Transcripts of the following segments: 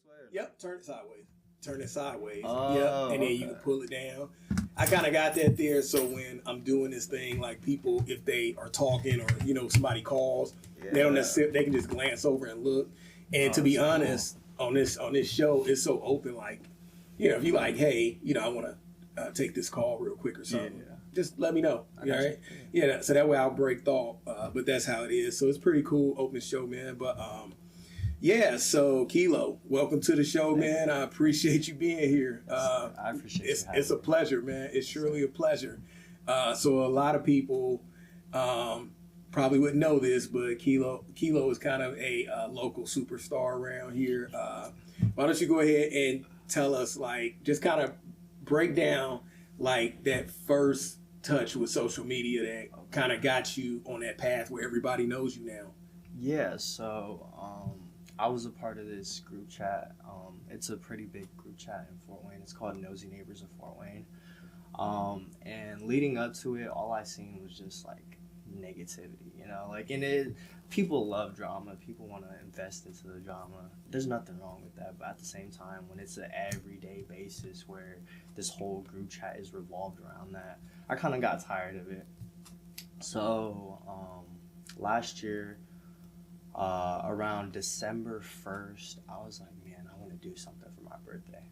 way? Or Yep, turn it sideways. Turn it sideways. Oh, Yep, and then you okay. can pull it down. I kind of got that there, so when I'm doing this thing, like people, if they are talking or somebody calls, they don't necessarily they can just glance over and look. And to be that's cool. honest, on this show, it's so open. Like, if you like, hey, I want to take this call real quick or something. Yeah. Just let me know. I got All right. Yeah. So that way I'll break thought. But that's how it is. So it's pretty cool, open show, man. But yeah. So Kilo, welcome to the show, man. I appreciate you being here. I appreciate It's a pleasure, man. It's surely a pleasure. So a lot of people probably wouldn't know this, but Kilo is kind of a local superstar around here. Why don't you go ahead and tell us, like, just kind of break down like that first touch with social media that kind of got you on that path where everybody knows you now. Yeah, so I was a part of this group chat. It's a pretty big group chat in Fort Wayne. It's called Nosy Neighbors of Fort Wayne. And leading up to it, all I seen was just like negativity, people love drama. People want to invest into the drama. There's nothing wrong with that, but at the same time, when it's an everyday basis where this whole group chat is revolved around that, I kind of got tired of it. So last year, around December 1st, I was like, man, I want to do something for my birthday.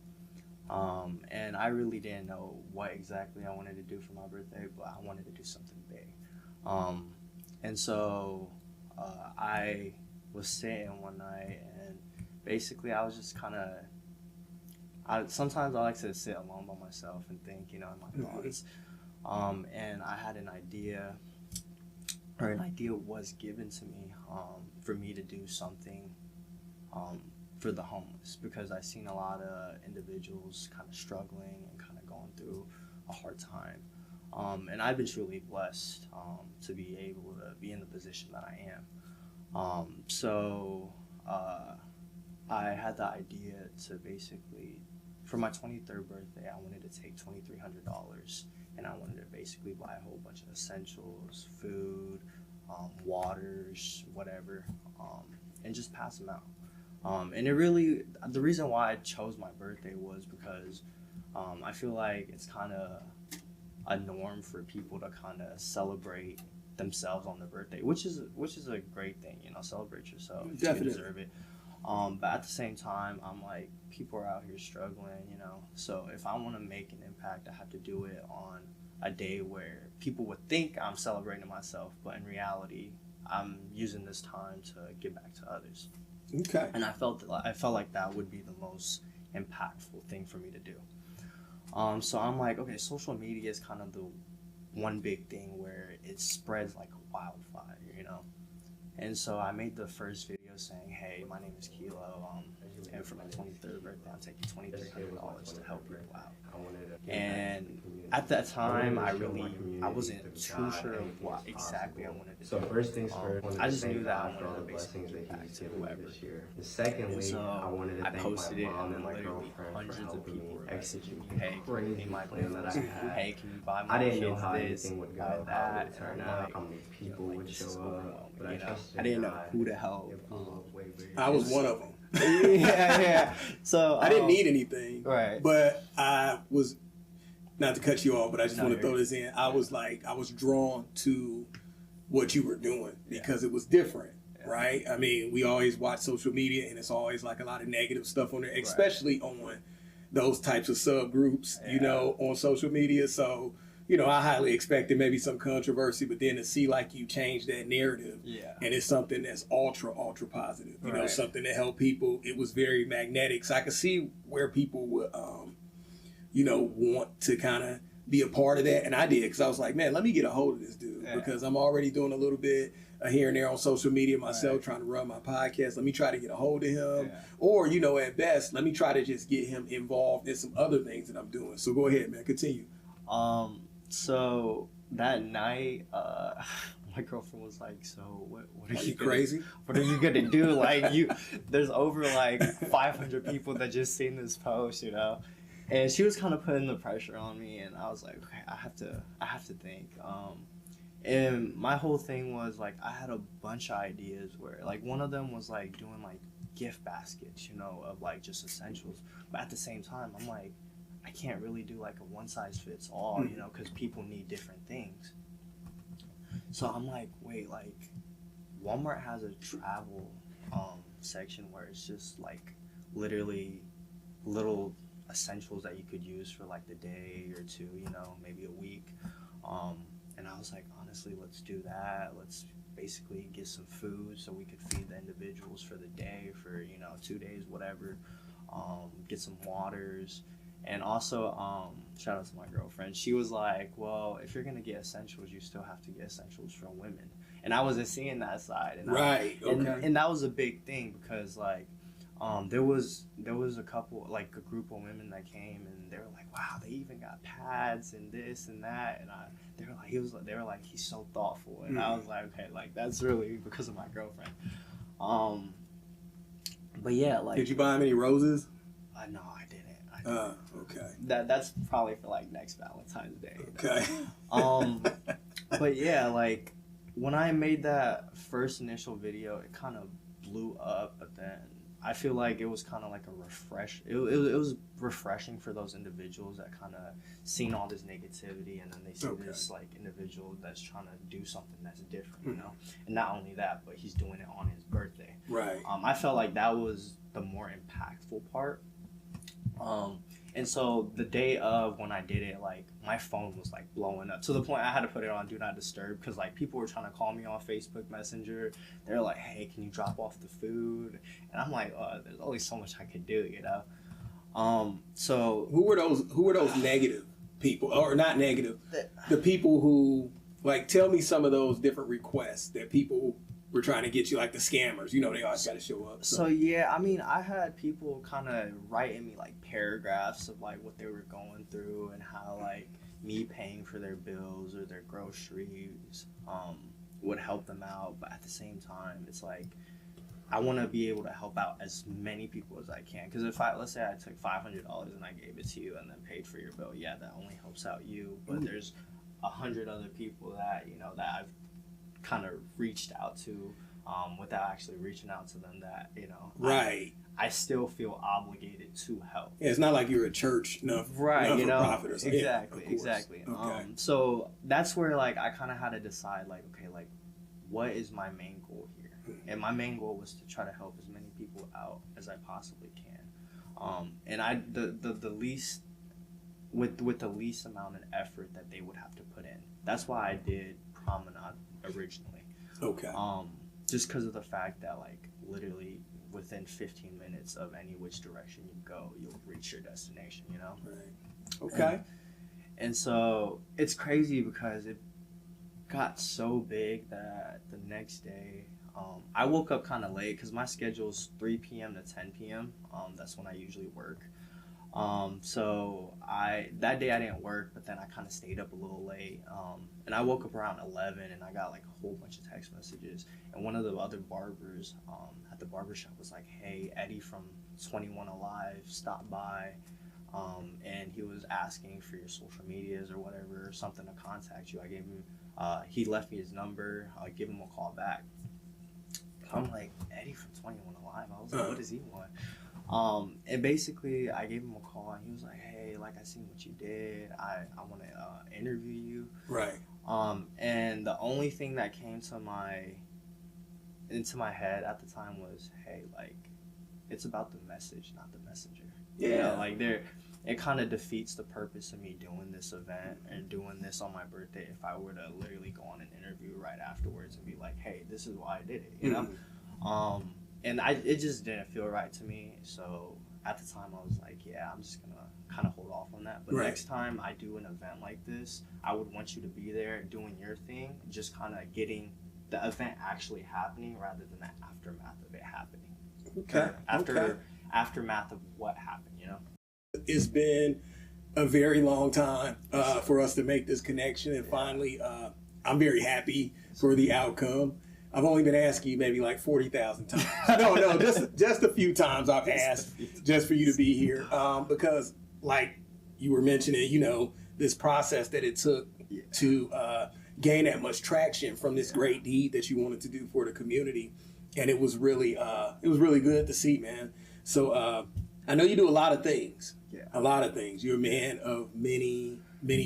And I really didn't know what exactly I wanted to do for my birthday, but I wanted to do something big. And so I was sitting one night, and basically I was just kind of, sometimes I like to sit alone by myself and think, in my thoughts. And I had an idea was given to me for me to do something for the homeless, because I've seen a lot of individuals kind of struggling and kind of going through a hard time. And I've been truly blessed to be able to be in the position that I am. So I had the idea to basically, for my 23rd birthday, I wanted to take $2,300 and I wanted to basically buy a whole bunch of essentials, food, waters, whatever, and just pass them out. And the reason why I chose my birthday was because I feel like it's kind of a norm for people to kind of celebrate themselves on their birthday, which is a great thing, celebrate yourself. Definitely. You deserve it. But at the same time, I'm like, people are out here struggling, so if I want to make an impact, I have to do it on a day where people would think I'm celebrating myself, but in reality, I'm using this time to give back to others. Okay. And I felt like that would be the most impactful thing for me to do. So I'm like, okay, social media is kind of the one big thing where it spreads like a wildfire, And so I made the first video saying, hey, my name is Kilo, and for my 23rd birthday, I'm taking $2,300 to help people out. And at that time, I wasn't too sure of what exactly I wanted to do. So first things first, I just knew that I wanted to basically give back to whoever. Secondly, So I wanted to I thank posted my it, mom and then and my literally girlfriend hundreds for of helping people me were messaging me, execute hey, can you crazy be my plan that I business? had. Hey, can you buy my I didn't know kids how this, everything would buy go, how it that, would turn and out, like, how many people would this is show up. overwhelming, But I trusted I didn't know God. who to help. It blew up way bigger. I was one of them. yeah. So I didn't need anything, right. but I was, not to cut you off, but I just No, want to you're throw this in. I was drawn to what you were doing because it was different, right? I mean, we always watch social media and it's always like a lot of negative stuff on there, especially on those types of subgroups, on social media. So, I highly expected maybe some controversy, but then to see like you change that narrative and it's something that's ultra positive, something to help people. It was very magnetic. So I could see where people would, want to kind of be a part of that. And I did, because I was like, man, let me get a hold of this dude because I'm already doing a little bit here and there on social media myself, trying to run my podcast. Let me try to get a hold of him. Or, at best, let me try to just get him involved in some other things that I'm doing. So go ahead, man. Continue. So that night, my girlfriend was like, so what are you crazy? What are you gonna do? Like, there's over like 500 people that just seen this post, and she was kind of putting the pressure on me, and I was like, okay, I have to think. And my whole thing was like, I had a bunch of ideas where like one of them was like doing like gift baskets, you know, of like just essentials. But at the same time, I'm like, I can't really do like a one size fits all, you know, because people need different things. So I'm like, wait, like Walmart has a travel section where it's just like literally little essentials that you could use for like the day or two, you know, maybe a week. And I was like, honestly, let's do that. Let's basically get some food so we could feed the individuals for the day, for, you know, 2 days, whatever. Get some waters. And also, shout out to my girlfriend. She was like, well, if you're going to get essentials, you still have to get essentials from women. And I wasn't seeing that side. And and that was a big thing because, like, there was a couple, like a group of women that came and they were like, wow, they even got pads and this and that. And they were like, he's so thoughtful. And I was like, okay, like that's really because of my girlfriend. But yeah, like. Did you buy him any roses? No, I didn't. Okay. That's probably for like next Valentine's Day. Okay. But yeah, like when I made that first initial video, it kind of blew up, but then I feel like it was kind of like a refresh. It was refreshing for those individuals that kind of seen all this negativity, and then they see this like individual that's trying to do something that's different, you know. And not only that, but he's doing it on his birthday. Right. I felt like that was the more impactful part. And so the day of when I did it, like my phone was like blowing up to the point I had to put it on Do Not Disturb because like people were trying to call me on Facebook Messenger. They're like, hey, can you drop off the food? And I'm like, there's only so much I could do, you know? So who were those negative people, or not negative, the people who, like, tell me some of those different requests that people were trying to get you, like the scammers, you know, they always got to show up. So yeah, I mean, I had people kind of writing me like paragraphs of like what they were going through and how like me paying for their bills or their groceries would help them out. But at the same time, it's like I want to be able to help out as many people as I can. Because if let's say I took $500 and I gave it to you and then paid for your bill, yeah, that only helps out you. But there's 100 other people that, you know, that I've kind of reached out to without actually reaching out to them, that, you know, right, I still feel obligated to help. Yeah, it's not like you're a church, right, you know, profit or something. Exactly, Yeah, exactly. Okay. So that's where like I kind of had to decide, like, okay, like what is my main goal here? And my main goal was to try to help as many people out as I possibly can. And the least with the least amount of effort that they would have to put in. That's why I did Promenade originally. Okay. Just because of the fact that like literally within 15 minutes of any which direction you go, you'll reach your destination, you know? Right. Okay. And so it's crazy because it got so big that the next day, I woke up kind of late because my schedule is 3 p.m. to 10 p.m. That's when I usually work. So that day I didn't work, but then I kind of stayed up a little late. And I woke up around 11 and I got like a whole bunch of text messages. And one of the other barbers at the barbershop was like, hey, Eddie from 21 Alive stopped by. And he was asking for your social medias or whatever, or something to contact you. I gave him, he left me his number. I'll give him a call back. I'm like, Eddie from 21 Alive? I was like, what does he want? And basically I gave him a call and he was like, hey, like I seen what you did. I want to interview you. Right. And the only thing that came into my head at the time was, hey, like it's about the message, not the messenger. Yeah. You know, like it kind of defeats the purpose of me doing this event and doing this on my birthday if I were to literally go on an interview right afterwards and be like, hey, this is why I did it, you know? And it just didn't feel right to me. So at the time I was like, yeah, I'm just going to kind of hold off on that. But next time I do an event like this, I would want you to be there doing your thing, just kind of getting the event actually happening rather than the aftermath of it happening. Okay. Aftermath of what happened, you know? It's been a very long time for us to make this connection, and finally, I'm very happy for the outcome. I've only been asking you maybe like 40,000 times. No, just a few times I've asked just for you to be here, because like you were mentioning, you know, this process that it took to gain that much traction from this great deed that you wanted to do for the community. and it was really good to see, man. So I know you do a lot of things. Yeah. A lot of things. You're a man of many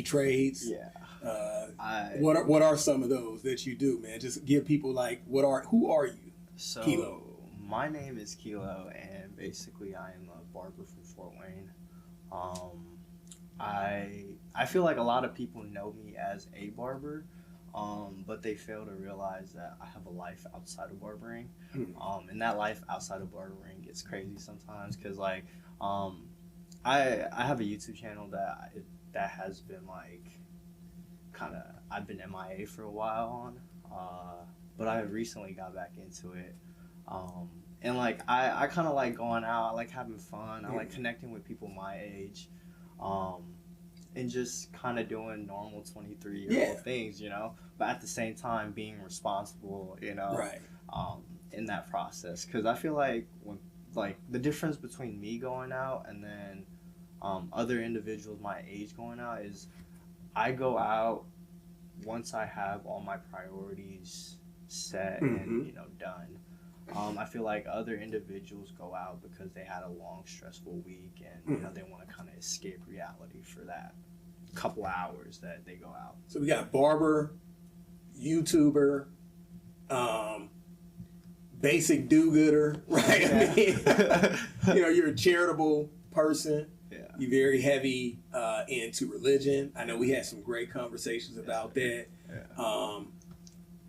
trades. Yeah. What are some of those that you do, man? Just give people like who are you? So Kilo. my name is Kilo, and basically I am a barber from Fort Wayne. I feel like a lot of people know me as a barber, but they fail to realize that I have a life outside of barbering. And that life outside of barbering gets crazy sometimes because I have a YouTube channel that has been like I've been MIA for a while on, but I recently got back into it. And like I kind of like going out, I like having fun, I like connecting with people my age, and just kind of doing normal 23-year-old things, you know, but at the same time being responsible, you know, Right. In that process. Because I feel like when like the difference between me going out and then other individuals my age going out is I go out once I have all my priorities set and, you know, done. I feel like other individuals go out because they had a long, stressful week and, you know, they want to kind of escape reality for that couple hours that they go out. So we got barber, YouTuber, basic do-gooder, right? I mean, you know, you're a charitable person. Yeah. You're very heavy into religion. I know we had some great conversations about that. Yeah.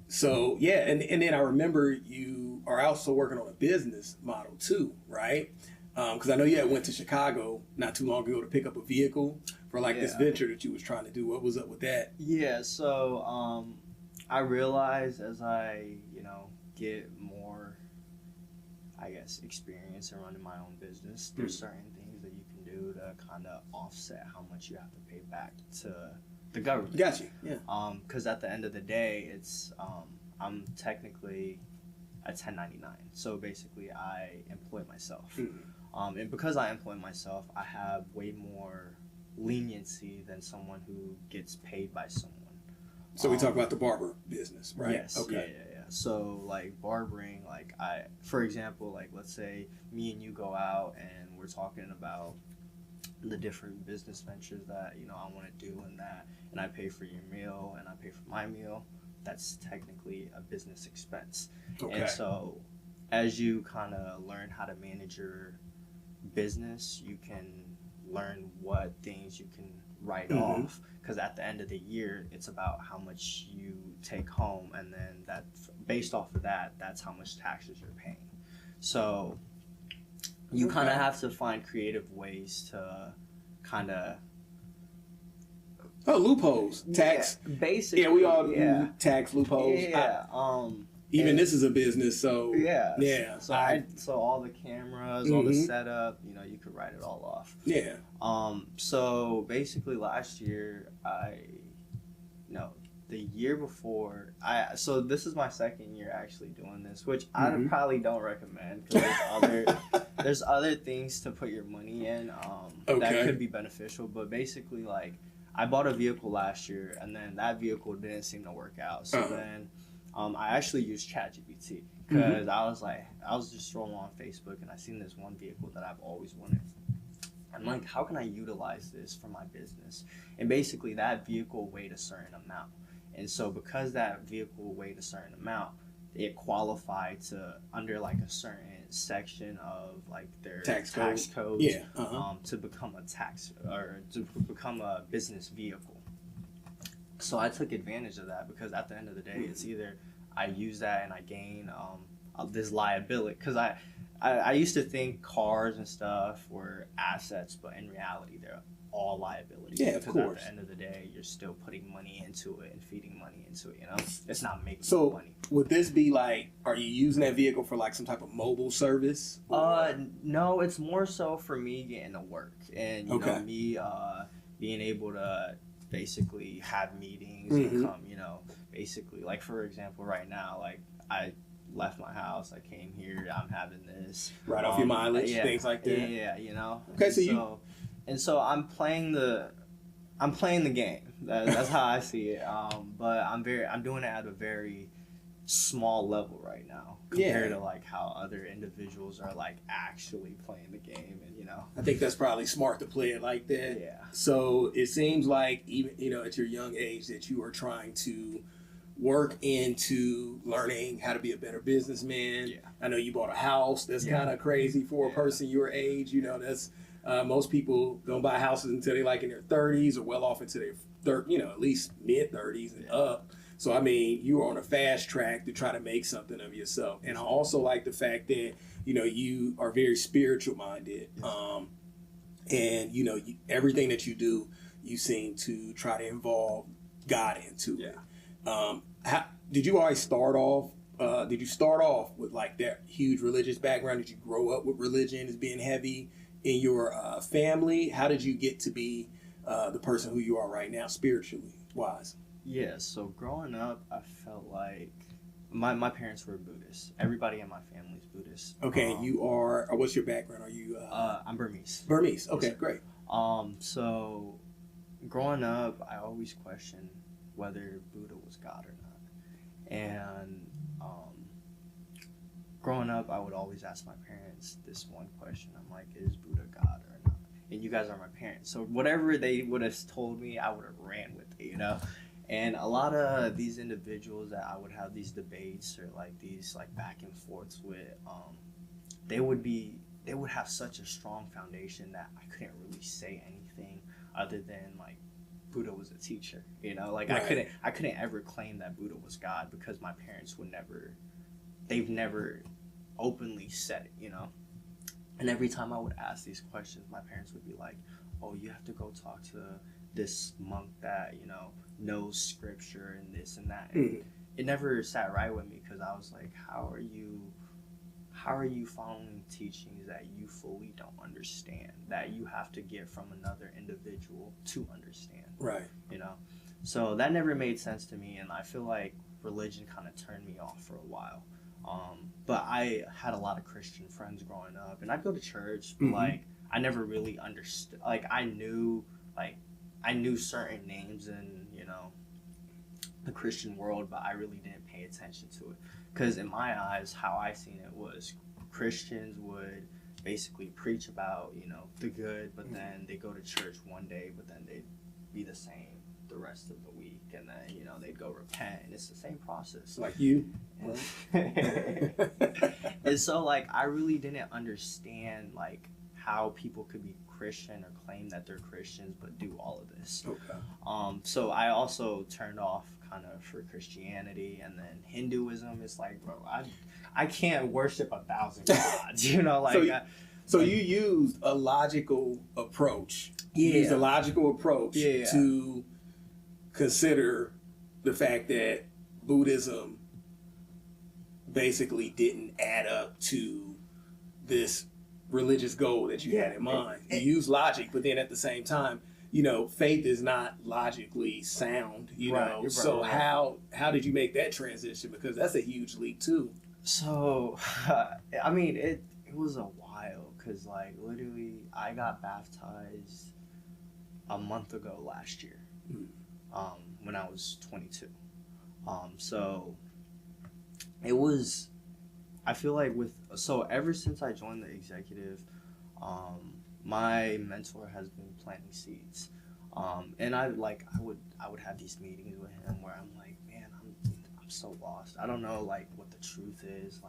So yeah, and then I remember you are also working on a business model too, right? Because I know you had went to Chicago not too long ago to pick up a vehicle for like this venture that you was trying to do. What was up with that? Yeah, so I realized as I, you know, get more, I guess, experience in running my own business, there's certain things that you can do to kind of offset how much you have to pay back to the government. Got you. Yeah. Because at the end of the day, it's I'm technically a 1099. So basically, I employ myself. And because I employ myself, I have way more leniency than someone who gets paid by someone. So we talk about the barber business, right? Yes. Okay. Yeah. So like barbering, like for example, like let's say me and you go out and we're talking about the different business ventures that, you know, I want to do and I pay for your meal and I pay for my meal. That's technically a business expense. Okay. And so as you kind of learn how to manage your business, you can learn what things you can write off, because at the end of the year it's about how much you take home, and then that based off of that, that's how much taxes you're paying. So you kind of have to find creative ways to kind of loopholes, tax. Yeah, basically. Yeah, we all do tax loopholes. Yeah. Even this is a business, so yeah. So all the cameras, all the setup, you know, you could write it all off. Yeah. So basically, last year, the year before, so this is my second year actually doing this, which I probably don't recommend because there's other things to put your money in that could be beneficial. But basically, like, I bought a vehicle last year, and then that vehicle didn't seem to work out. So then I actually used ChatGPT because I was just scrolling on Facebook and I seen this one vehicle that I've always wanted. I'm like, how can I utilize this for my business? And basically, that vehicle weighed a certain amount. And so because that vehicle weighed a certain amount, it qualified to under like a certain section of like their tax code to become to become a business vehicle. So I took advantage of that because at the end of the day, it's either I use that and I gain this liability, because I used to think cars and stuff were assets, but in reality they're all liabilities. Yeah, of course. At the end of the day, you're still putting money into it and feeding money into it. You know, it's not making money. Would this be like, are you using that vehicle for like some type of mobile service? No, it's more so for me getting to work and you know, me being able to basically have meetings and come, you know, basically like for example, right now, like I left my house, I came here, I'm having this right off your mileage, things like that. Yeah, you know. Okay, so I'm playing the game. That's how I see it. But I'm doing it at a very small level right now compared to like how other individuals are like actually playing the game, and I think that's probably smart to play it like that. Yeah. So it seems like even at your young age that you are trying to work into learning how to be a better businessman. Yeah. I know you bought a house. That's kind of crazy for a person your age. That's most people don't buy houses until they're like in their 30s or well off into their at least mid 30s and up. So I mean, you are on a fast track to try to make something of yourself. And I also like the fact that you are very spiritual minded. And everything that you do, you seem to try to involve God into it. How did you always start off? Did you start off with like that huge religious background? Did you grow up with religion as being heavy in your family? How did you get to be the person who you are right now, spiritually wise? Yeah, so growing up, I felt like my parents were Buddhists. Everybody in my family is Buddhist. Okay, you are. What's your background? Are you? I'm Burmese. Burmese. Okay, Yes, great. So growing up, I always questioned whether Buddha was God or not. And growing up, I would always ask my parents this one question. I'm like, is Buddha God or not? And you guys are my parents. So whatever they would have told me, I would have ran with it, And a lot of these individuals that I would have these debates or like these like back and forths with, they would have such a strong foundation that I couldn't really say anything other than like Buddha was a teacher, Like Right. I couldn't ever claim that Buddha was God because my parents they've never openly said it, And every time I would ask these questions, my parents would be like, "Oh, you have to go talk to this monk that knows scripture and this and that." And it never sat right with me because I was like, how are you following teachings that you fully don't understand, that you have to get from another individual to understand? Right. So that never made sense to me, and I feel like religion kind of turned me off for a while. But I had a lot of Christian friends growing up, and I'd go to church, but like I never really understood. Like I knew certain names in the Christian world, but I really didn't pay attention to it because in my eyes, how I seen it was Christians would basically preach about the good, but then they go to church one day, but then they'd be the same the rest of the week, and then they'd go repent, and it's the same process. Like you. And so like I really didn't understand like how people could be Christian or claim that they're Christians but do all of this. Okay. So I also turned off kind of for Christianity, and then Hinduism is like, bro, I can't worship 1,000 gods, like. So you used a logical approach. Yeah. You used a logical approach Yeah. to consider the fact that Buddhism basically didn't add up to this religious goal that you had in mind. You use logic, but then at the same time, faith is not logically sound, Right, So right. how did you make that transition? Because that's a huge leap too. So, I mean, it was a while because, like, literally, I got baptized a month ago last year, when I was 22. So it was, I feel like ever since I joined the executive, my mentor has been planting seeds. And I would have these meetings with him where I'm like, man, I'm so lost. I don't know like what the truth is.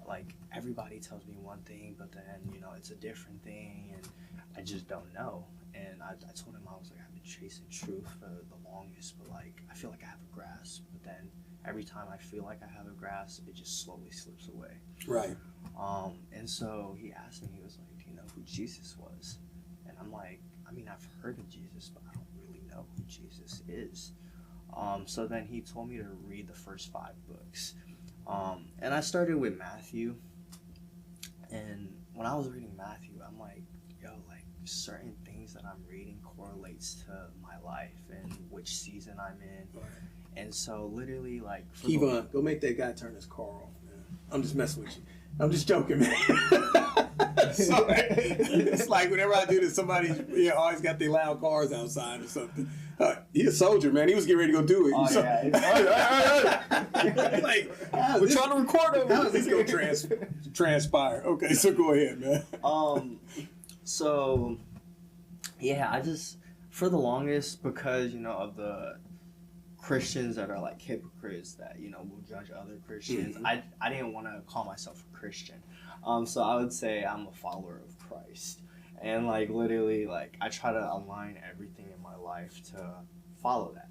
Like everybody tells me one thing, but then it's a different thing, and I just don't know. And I told him, I was like, I've been chasing truth for the longest, but like I feel like I have a grasp, but then every time I feel like I have a grasp, it just slowly slips away. Right. And so he asked me, he was like, do you know who Jesus was? And I'm like, I mean, I've heard of Jesus, but I don't really know who Jesus is. So then he told me to read the first 5 books. And I started with Matthew. And when I was reading Matthew, I'm like, yo, like certain things that I'm reading correlates to my life and which season I'm in. Right. And so literally like... Kevon, go make that guy turn his car off, man. I'm just messing with you. I'm just joking, man. Sorry. It's like whenever I do this, somebody always got their loud cars outside or something. He's a soldier, man. He was getting ready to go do it. Oh, Like, we're trying to record over. How is this going to transpire? Okay, so go ahead, man. So, yeah, I just, for the longest, because, of the Christians that are like hypocrites that, will judge other Christians, I didn't want to call myself a Christian. So I would say I'm a follower of Christ. And, like, literally, like, I try to align everything in my life to follow that.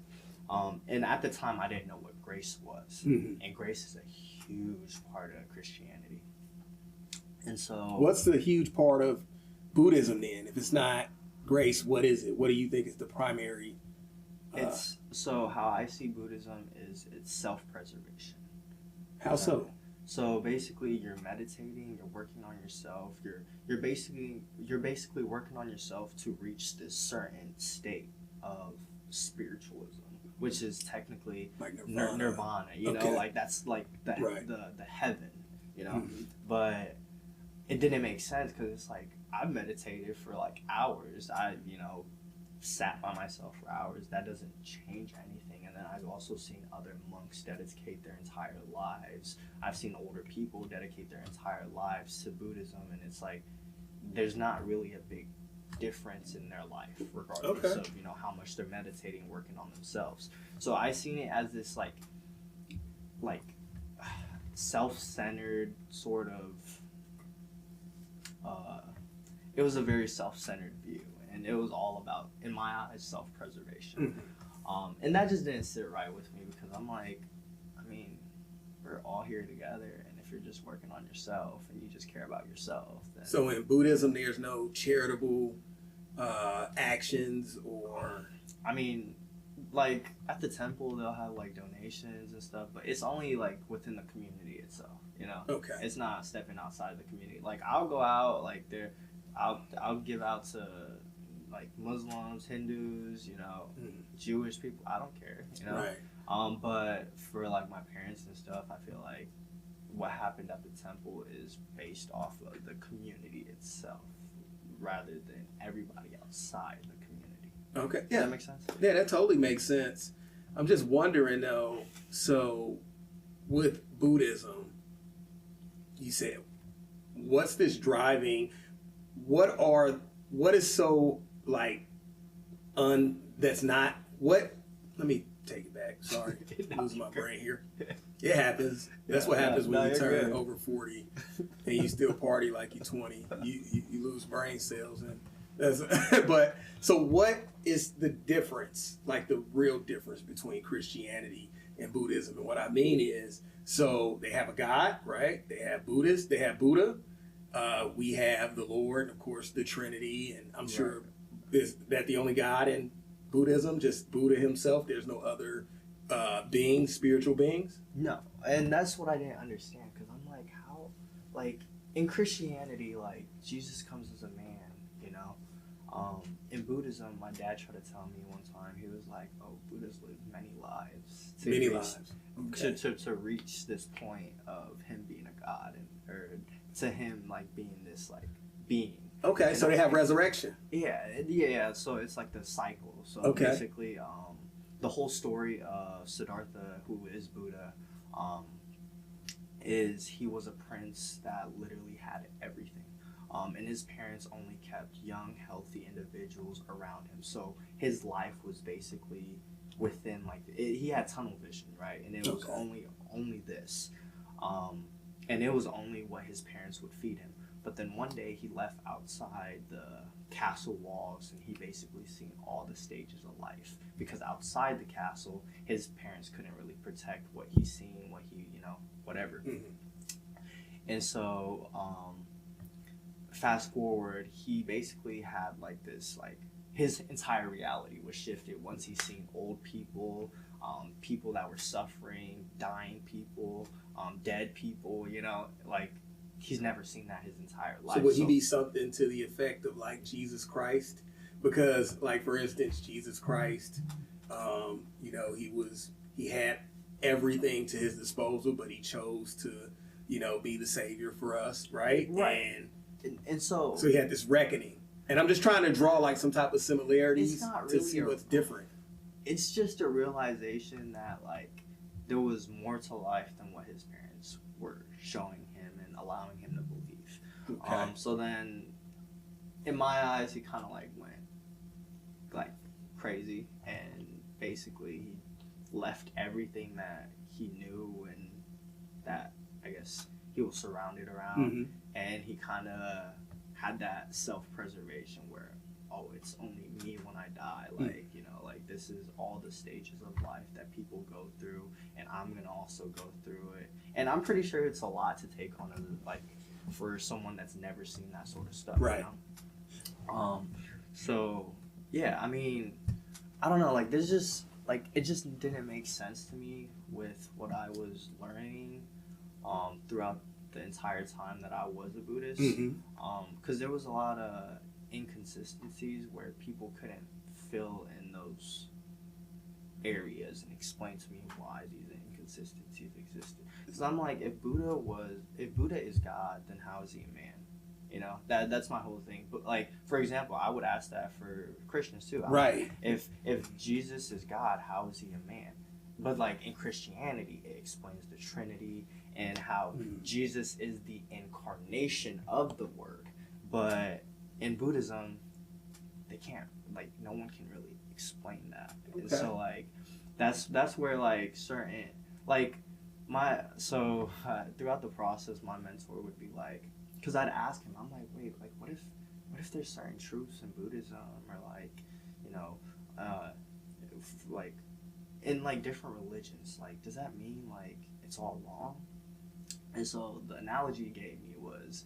And at the time, I didn't know what grace was. And grace is a huge part of Christianity. And so... What's the huge part of Buddhism, then? If it's not grace, what is it? What do you think is the primary... So how I see Buddhism is it's self-preservation. How so? So basically, you're meditating, you're working on yourself, you're basically working on yourself to reach this certain state of spiritualism, which is technically like nirvana. Like that's like the heaven. But it didn't make sense because it's like I meditated for like hours. I sat by myself for hours. That doesn't change anything. And then I've also seen other monks dedicate their entire lives. I've seen older people dedicate their entire lives to Buddhism, and it's like there's not really a big difference in their life regardless of how much they're meditating, working on themselves. So I seen it as this like self-centered sort of it was a very self-centered view. And it was all about, in my eyes, self-preservation. And that just didn't sit right with me because I'm like, we're all here together. And if you're just working on yourself and you just care about yourself. Then... So in Buddhism, there's no charitable actions or... like at the temple, they'll have like donations and stuff. But it's only like within the community itself, Okay. It's not stepping outside the community. Like I'll go out, like I'll give out to... like Muslims, Hindus, Jewish people, I don't care, Right. But for like my parents and stuff, I feel like what happened at the temple is based off of the community itself rather than everybody outside the community. Okay. Does that make sense? Yeah, that totally makes sense. I'm just wondering though, so with Buddhism, you said, what's this driving, what is so like that's not what let me take it back, sorry. Losing my brain here. It happens. That's what happens when you turn over 40 and you still party like you're 20. You lose brain cells and that's but so what is the difference, like the real difference between Christianity and Buddhism? And what I mean is, so they have a God, right? They have Buddhists, they have Buddha. We have the Lord, of course, the Trinity, and I'm sure, is that the only God in Buddhism? Just Buddha himself? There's no other beings, spiritual beings? No, and that's what I didn't understand, because I'm like, how, like, in Christianity, like, Jesus comes as a man, in Buddhism, my dad tried to tell me one time, he was like, oh, Buddha's lived many lives. To reach this point of him being a god, or to him, like, being this, like, being. Okay, and so they have resurrection. Yeah, so it's like the cycle. So basically, the whole story of Siddhartha, who is Buddha, is he was a prince that literally had everything. And his parents only kept young, healthy individuals around him. So his life was basically within, like, he had tunnel vision, right? And it was only this. And it was only what his parents would feed him. But then one day he left outside the castle walls and he basically seen all the stages of life. Because outside the castle, his parents couldn't really protect what he's seen, what he, whatever. And so, fast forward, he basically had like this, like, his entire reality was shifted once he seen old people, people that were suffering, dying people, dead people, like, he's never seen that his entire life. So would he be something to the effect of like Jesus Christ? Because, like, for instance, Jesus Christ, he had everything to his disposal, but he chose to, be the savior for us, right? Right. And so he had this reckoning. And I'm just trying to draw like some type of similarities really to see what's different. It's just a realization that like there was more to life than what his parents were showing him and allowing him to believe. Okay. So then, in my eyes, he kind of like went like crazy, and basically he left everything that he knew and that I guess he was surrounded around, and he kind of had that self-preservation where, oh, it's only me when I die, like like this is all the stages of life that people go through, and I'm gonna also go through it. And I'm pretty sure it's a lot to take on as like for someone that's never seen that sort of stuff, right? So yeah, I mean, I don't know, like there's just like it just didn't make sense to me with what I was learning throughout the entire time that I was a Buddhist, because there was a lot of inconsistencies where people couldn't fill in those areas and explain to me why these inconsistencies existed. Because I'm like, if Buddha is God, then how is he a man? That's my whole thing. But like, for example, I would ask that for Christians too. Right. Like, if Jesus is God, how is he a man? But like in Christianity, it explains the Trinity and how Jesus is the incarnation of the Word. But in Buddhism, they can't, like, no one can really explain that. Okay. And so like that's where like certain like throughout the process, my mentor would be like, because I'd ask him, I'm like, wait, like what if there's certain truths in Buddhism or like like in like different religions, like does that mean like it's all wrong? And so the analogy he gave me was,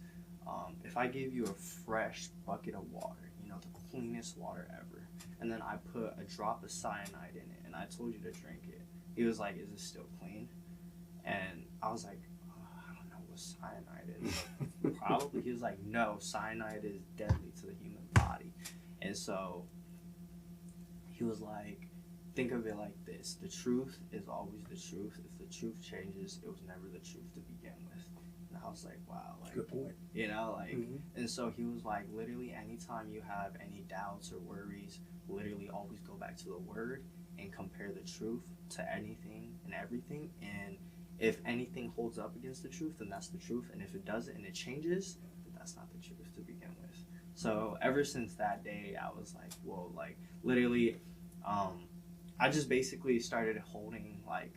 if I gave you a fresh bucket of water, the cleanest water ever, and then I put a drop of cyanide in it and I told you to drink it, he was like, is it still clean? And I was like, I don't know what cyanide is, but probably. He was like, no, cyanide is deadly to the human body. And so he was like, think of it like this: the truth is always the truth. If the truth changes, it was never the truth to begin with. And I was like, wow, like, good point. And so he was like, literally anytime you have any doubts or worries, literally always go back to the Word and compare the truth to anything and everything. And if anything holds up against the truth, then that's the truth. And if it doesn't and it changes, then that's not the truth to begin with. So ever since that day, I was like, whoa, like literally, I just basically started holding like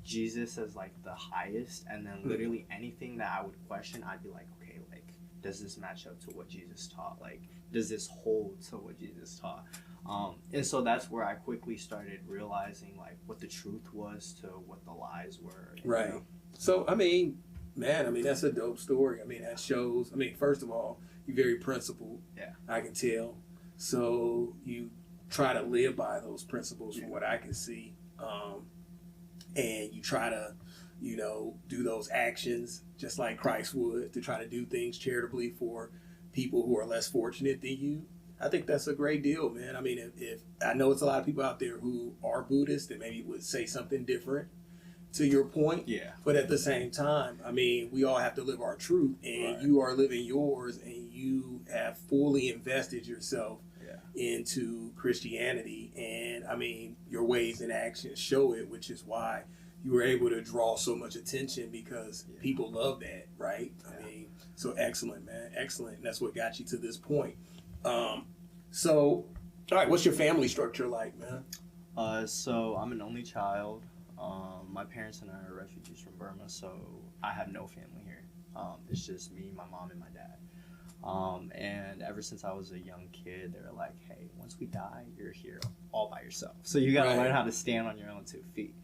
Jesus as like the highest, and then literally anything that I would question, I'd be like, okay, like does this match up to what Jesus taught? Like does this hold to what Jesus taught? And so that's where I quickly started realizing like what the truth was to what the lies were. Right. So I mean, man, that's a dope story. I mean, that shows. I mean, first of all, you're very principled. Yeah. I can tell. So you try to live by those principles from what I can see. And you try to, do those actions just like Christ would, to try to do things charitably for people who are less fortunate than you. I think that's a great deal, man. I mean, if I know it's a lot of people out there who are Buddhist and maybe would say something different to your point. Yeah. But at the same time, I mean, we all have to live our truth, and you are living yours, and you have fully invested yourself into Christianity. And I mean, your ways and actions show it, which is why you were able to draw so much attention, because people love that, right? I mean, so excellent, man. Excellent. And that's what got you to this point. So, all right, what's your family structure like, man? So I'm an only child. My parents and I are refugees from Burma, so I have no family here. It's just me, my mom, and my dad. And ever since I was a young kid, they were like, hey, once we die, you're here all by yourself. So you got to learn how to stand on your own 2 feet.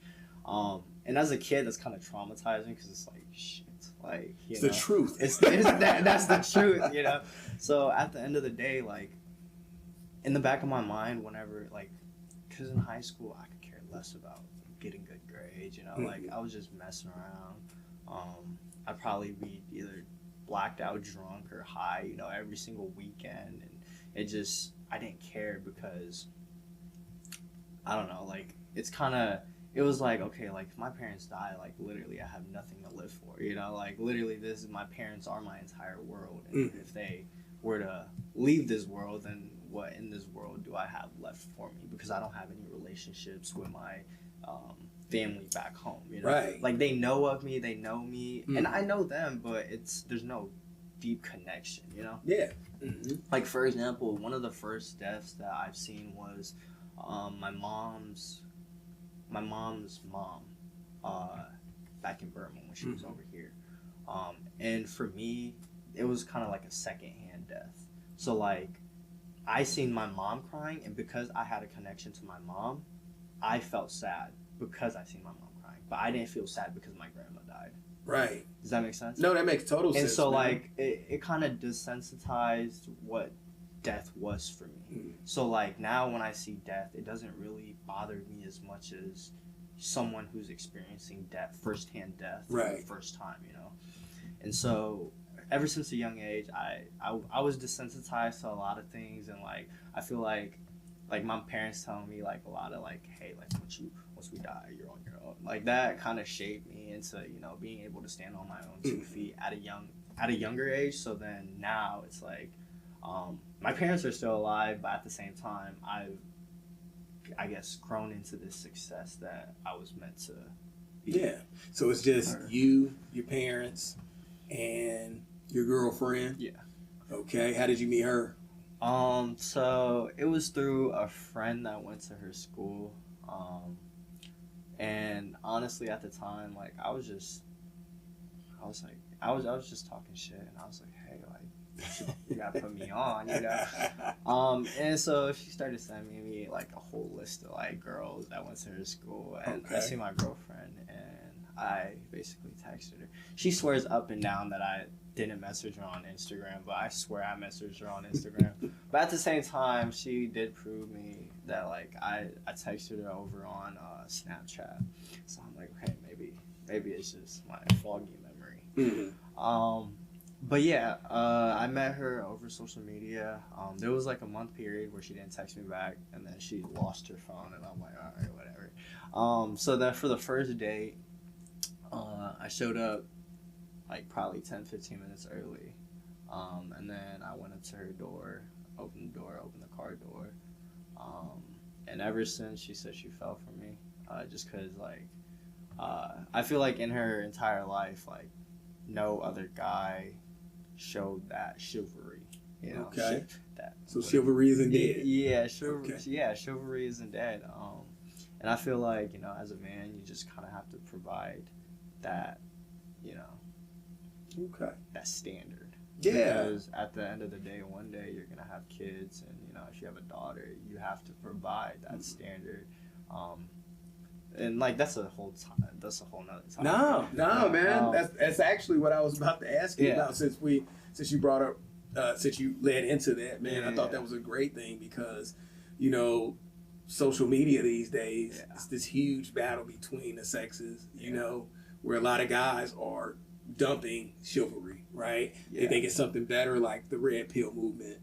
And as a kid, that's kind of traumatizing, because it's like, shit. Like, it's the truth. That's the truth, So at the end of the day, like, in the back of my mind, whenever, like, because in high school, I could care less about getting good grades, like, I was just messing around. I'd probably be either blacked out drunk or high, every single weekend, and I didn't care, because I don't know, like, it's kind of it was like, okay, like if my parents die, like literally I have nothing to live for, you know, like literally this is my parents are my entire world, and if they were to leave this world, then what in this world do I have left for me? Because I don't have any relationships with my family back home, you know, Right. like they know of me, they know me, and I know them, but there's no deep connection, you know. Yeah. Like for example, one of the first deaths that I've seen was my mom's mom, back in Burma when she was over here, and for me, it was kind of like a secondhand death. So like, I seen my mom crying, and because I had a connection to my mom, I felt sad because I seen my mom crying, but I didn't feel sad because my grandma died. Right. Does that make sense? No, that makes total sense. And so, man. like, it kind of desensitized what death was for me. So, like, now when I see death, it doesn't really bother me as much as someone who's experiencing death, firsthand death, for the first time, you know? And so, ever since a young age, I was desensitized to a lot of things, and, like, I feel like my parents telling me, like, a lot of, like, hey, like, once we die, you're on your own. Like, that kind of shaped me into, you know, being able to stand on my own 2 feet at a younger age. So then now it's like, my parents are still alive, but at the same time, I've, I guess, grown into this success that I was meant to be. Yeah. So it's just you, your parents, and your girlfriend. Yeah. Okay. How did you meet her? So it was through a friend that went to her school. And honestly, at the time, like, I was just talking shit, and I was like, hey, like, you gotta put me on, you know? And so she started sending me, like, a whole list of, like, girls that went to her school, and I see my girlfriend, and I basically texted her. She swears up and down that I didn't message her on Instagram, but I swear I messaged her on Instagram. But at the same time, she did prove me that, like, I texted her over on Snapchat. So I'm like, okay, maybe it's just my foggy memory. But yeah, I met her over social media. There was like a month period where she didn't text me back, and then she lost her phone, and I'm like, all right, whatever. So then for the first date, I showed up like probably 10-15 minutes early, and then I went up to her door, opened the car door, and ever since, she said she fell for me, just because, like, I feel like in her entire life, like, no other guy showed that chivalry, you know. Okay. That So chivalry isn't dead. Yeah, chivalry isn't dead. And I feel like, you know, as a man, you just kind of have to provide that, you know, that standard. Yeah. Because at the end of the day, one day you're gonna have kids, and, you know, if you have a daughter, you have to provide that standard. And, like, that's a whole nother time. No, man. That's actually what I was about to ask you about, since you brought up, since you led into that, man. I thought that was a great thing, because, you know, social media these days, it's this huge battle between the sexes, you know, where a lot of guys are dumping chivalry, right? They think it's something better, like the red pill movement.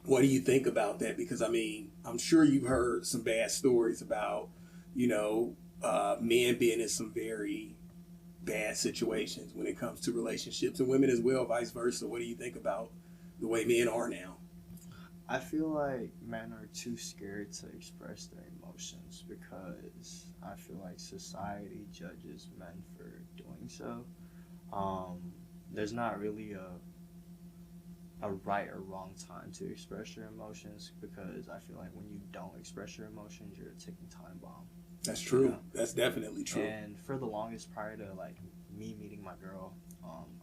What do you think about that? Because, I mean, I'm sure you've heard some bad stories about, you know, men being in some very bad situations when it comes to relationships, and women as well, vice versa. What do you think about the way men are now? I feel like men are too scared to express their emotions, because I feel like society judges men for doing so. There's not really a right or wrong time to express your emotions, because I feel like when you don't express your emotions, you're a ticking time bomb. That's true. Yeah. That's definitely true. And for the longest, prior to, like, me meeting my girl,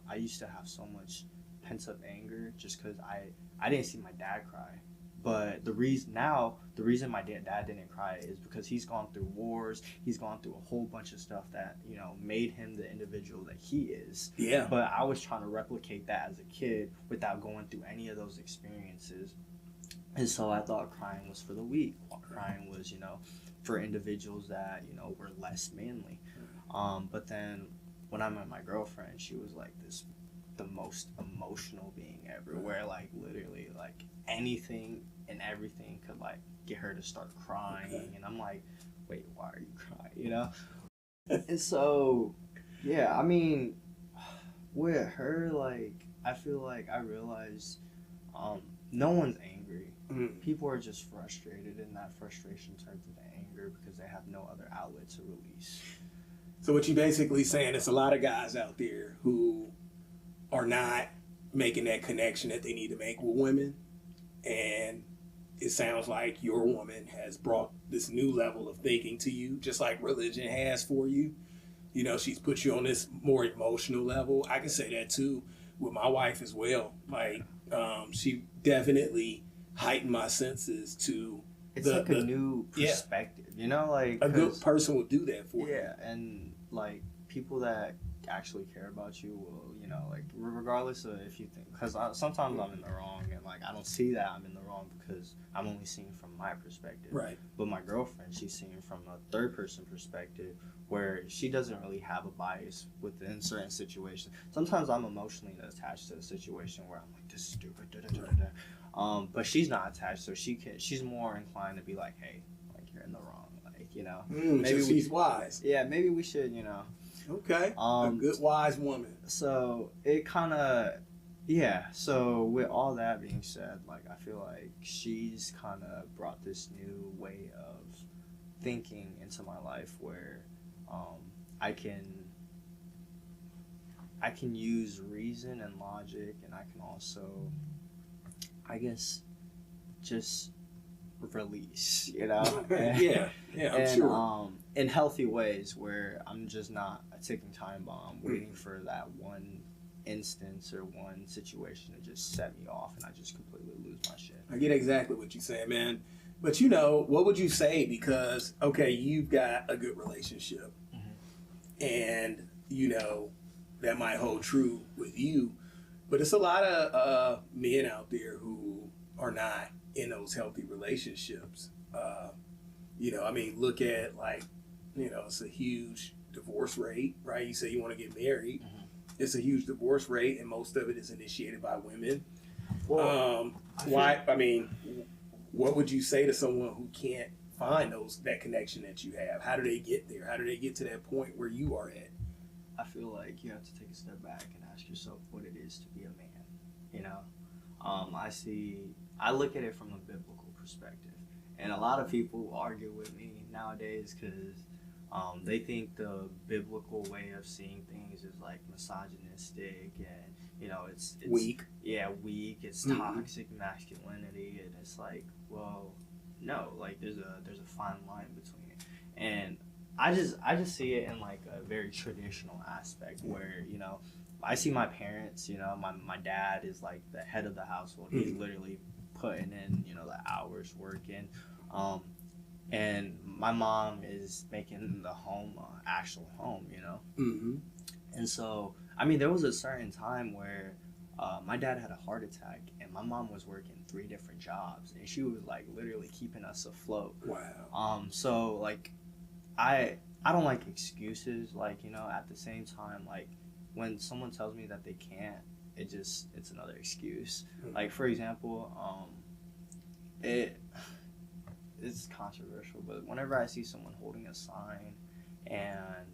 I used to have so much pent-up anger just because I didn't see my dad cry. But the reason my dad didn't cry is because he's gone through wars, he's gone through a whole bunch of stuff that, you know, made him the individual that he is. Yeah. But I was trying to replicate that as a kid without going through any of those experiences. And so I thought crying was for the weak. Crying was, you know, for individuals that, you know, were less manly. But then when I met my girlfriend, she was like the most emotional being ever, where, like, literally, like, anything and everything could, like, get her to start crying. And I'm like, wait, why are you crying? You know? And so, yeah, I mean, with her, like, I feel like I realized no one's angry. People are just frustrated, and that frustration turns into anger because they have no other outlet to release. So what you basically saying, it's a lot of guys out there who are not making that connection that they need to make with women, and it sounds like your woman has brought this new level of thinking to you, just like religion has for you. You know, she's put you on this more emotional level. I can say that too with my wife as well. Like, she definitely heightened my senses to It's like a new perspective, you know, like a good person will do that for you. Yeah, and like people that actually care about you will, you know, like regardless of if you think, because sometimes I'm in the wrong, and like I don't see that I'm in the wrong because I'm only seeing from my perspective. Right. But my girlfriend, she's seeing from a third person perspective where she doesn't really have a bias within certain situations. Sometimes I'm emotionally attached to a situation where I'm like, this is stupid, da, da, da, da, da. But she's not attached, so she's more inclined to be like, hey, like you're in the wrong, like, you know. Maybe she's wise. Yeah, maybe we should, you know. Okay. A good wise woman. So it kind of, yeah. So with all that being said, like I feel like she's kind of brought this new way of thinking into my life where I can use reason and logic, and I can also, I guess, just release, you know. Yeah, I'm sure. In healthy ways where I'm just not a ticking time bomb waiting for that one instance or one situation to just set me off and I just completely lose my shit. I get exactly what you're saying, man. But you know, what would you say? Because, okay, you've got a good relationship. And, you know, that might hold true with you. But it's a lot of men out there who are not in those healthy relationships. You know, I mean, look at, like, you know, it's a huge divorce rate, right? You say you want to get married. It's a huge divorce rate, and most of it is initiated by women. Well, I mean, what would you say to someone who can't find that connection that you have? How do they get there? How do they get to that point where you are at? I feel like you have to take a step back and ask yourself what it is to be a man, you know? I look at it from a biblical perspective, and a lot of people argue with me nowadays because they think the biblical way of seeing things is like misogynistic, and you know it's weak. Yeah, weak. It's toxic masculinity, and it's like, well, no, like there's a fine line between it, and I just see it in like a very traditional aspect where, you know, I see my parents, you know, my dad is like the head of the household. He's literally putting in, you know, the hours working. And my mom is making the home actual home, you know? And so, I mean, there was a certain time where my dad had a heart attack and my mom was working 3 different jobs and she was like literally keeping us afloat. Wow. So like, I don't like excuses, like, you know, at the same time, like, when someone tells me that they can't, it's another excuse. Like, for example, it's controversial, but whenever I see someone holding a sign and,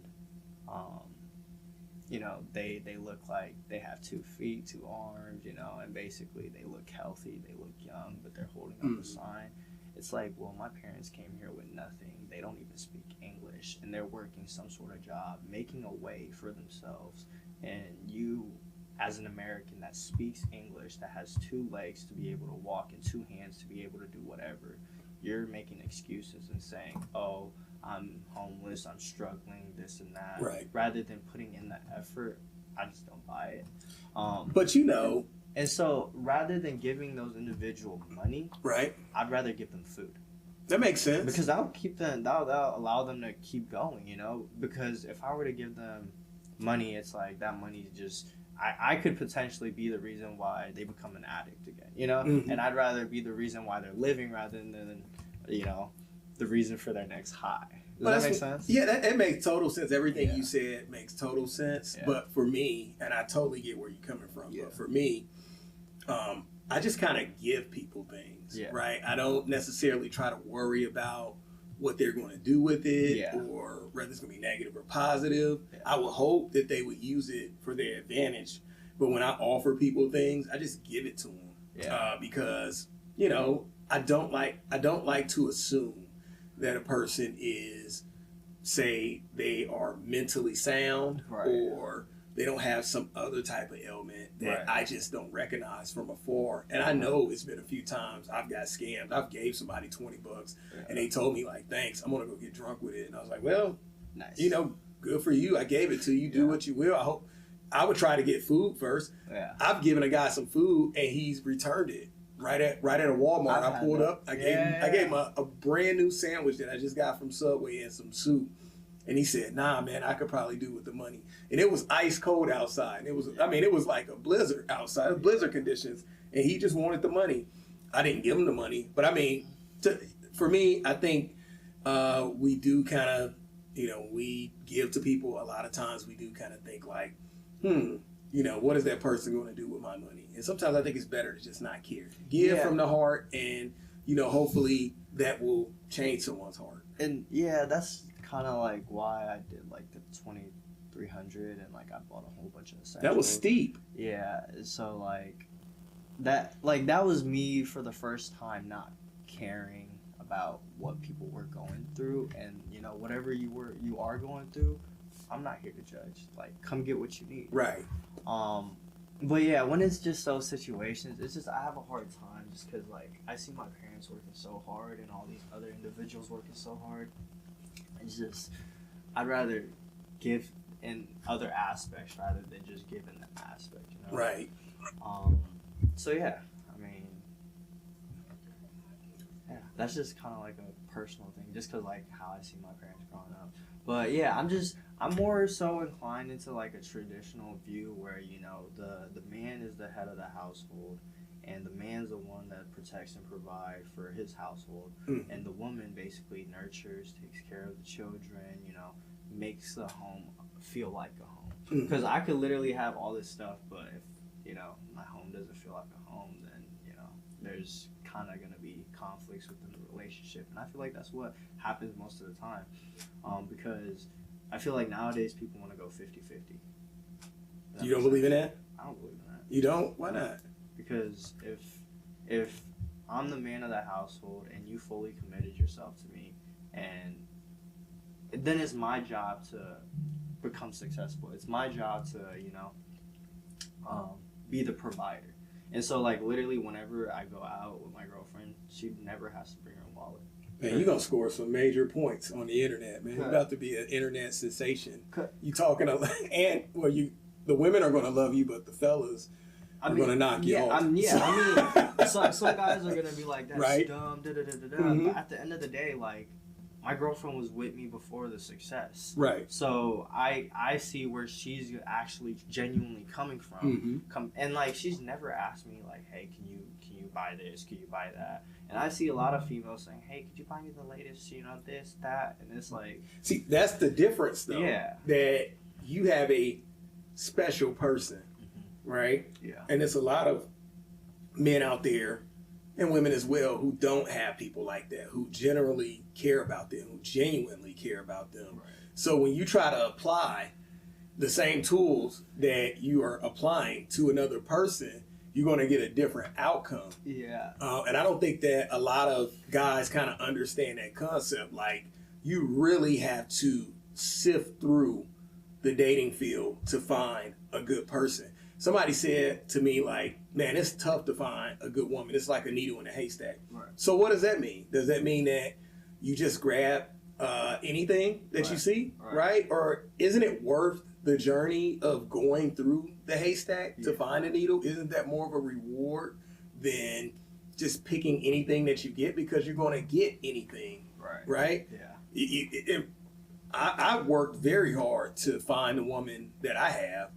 you know, they look like they have 2 feet, 2 arms, you know, and basically they look healthy, they look young, but they're holding up a sign. It's like, well, my parents came here with nothing. They don't even speak English, and they're working some sort of job, making a way for themselves. And you, as an American that speaks English, that has 2 legs to be able to walk and 2 hands to be able to do whatever, you're making excuses and saying, oh, I'm homeless, I'm struggling, this and that. Right. Rather than putting in the effort, I just don't buy it. But you know. And so rather than giving those individuals money, right, I'd rather give them food. That makes sense. Because that'll allow them to keep going, you know? Because if I were to give them money, it's like that money just, I could potentially be the reason why they become an addict again, you know? And I'd rather be the reason why they're living rather than, you know, the reason for their next high. Does that make sense? Yeah, that makes total sense. Everything you said makes total sense. Yeah. But for me, and I totally get where you're coming from, but for me, I just kind of give people things, right? I don't necessarily try to worry about what they're going to do with it, Yeah. or whether it's going to be negative or positive. Yeah. I would hope that they would use it for their advantage. But when I offer people things, I just give it to them. Yeah. Because, you know, I don't like to assume that a person is, say, they are mentally sound, Right. or they don't have some other type of ailment that Right. I just don't recognize from afar. And I know it's been a few times I've got scammed. I've gave somebody $20 and they told me like, thanks, I'm gonna go get drunk with it. And I was like, well, Nice. you know, good for you. I gave it to you. Do what you will. I hope. I would try to get food first. Yeah. I've given a guy some food and he's returned it right at a Walmart. I've I pulled had up. I gave him a brand new sandwich that I just got from Subway and some soup. And he said, nah, man, I could probably do with the money. And it was ice cold outside. And it was like a blizzard outside, blizzard conditions. And he just wanted the money. I didn't give him the money. But I mean, for me, I think we do kind of, you know, we give to people a lot of times. We do kind of think like, you know, what is that person going to do with my money? And sometimes I think it's better to just not care. Give from the heart, and, you know, hopefully that will change someone's heart. And yeah, that's kind of like why I did like the 2300 and like I bought a whole bunch of essentials. That was steep. Yeah, so like that was me for the first time not caring about what people were going through, and you know, whatever you are going through, I'm not here to judge. Like, come get what you need. Right. But yeah, when it's just those situations, it's just I have a hard time just because like I see my parents working so hard and all these other individuals working so hard. It's just I'd rather give in other aspects rather than just give in the aspect, you know? Right. So yeah, I mean, yeah, that's just kind of like a personal thing, just because like how I see my parents growing up. But yeah, I'm more so inclined into like a traditional view where, you know, the man is the head of the household, and the man's the one that protects and provides for his household, and the woman basically nurtures, takes care of the children, you know, makes the home feel like a home. Because I could literally have all this stuff, but if, you know, my home doesn't feel like a home, then, you know, there's kind of going to be conflicts within the relationship. And I feel like that's what happens most of the time, because I feel like nowadays people want to go 50-50. You don't believe in that? I don't believe in that. You don't? Why not? Because if I'm the man of the household and you fully committed yourself to me, and then it's my job to become successful. It's my job to, you know, be the provider. And so, like, literally whenever I go out with my girlfriend, she never has to bring her wallet. Man, you're going to score some major points on the internet, man. You're about to be an internet sensation. You talking to, and, well, the women are going to love you, but the fellas are going to knock you off. I mean, some guys are going to be like, that's right? dumb, But at the end of the day, like, my girlfriend was with me before the success. Right. So I see where she's actually genuinely coming from. And like, she's never asked me like, hey, can you buy this? Can you buy that? And I see a lot of females saying, hey, could you buy me the latest, you know, this, that? And it's like, see, that's the difference though. Yeah. That you have a special person, right? Yeah. And there's a lot of men out there, and women as well, who don't have people like that, who generally care about them, who genuinely care about them. Right. So when you try to apply the same tools that you are applying to another person, you're going to get a different outcome. Yeah. And I don't think that a lot of guys kind of understand that concept. Like, you really have to sift through the dating field to find a good person. Somebody said to me, like, man, it's tough to find a good woman. It's like a needle in a haystack. Right. So what does that mean? Does that mean that you just grab anything that you see, right? Or isn't it worth the journey of going through the haystack to find a needle? Isn't that more of a reward than just picking anything that you get, because you're going to get anything, right? Yeah. I've worked very hard to find the woman that I have.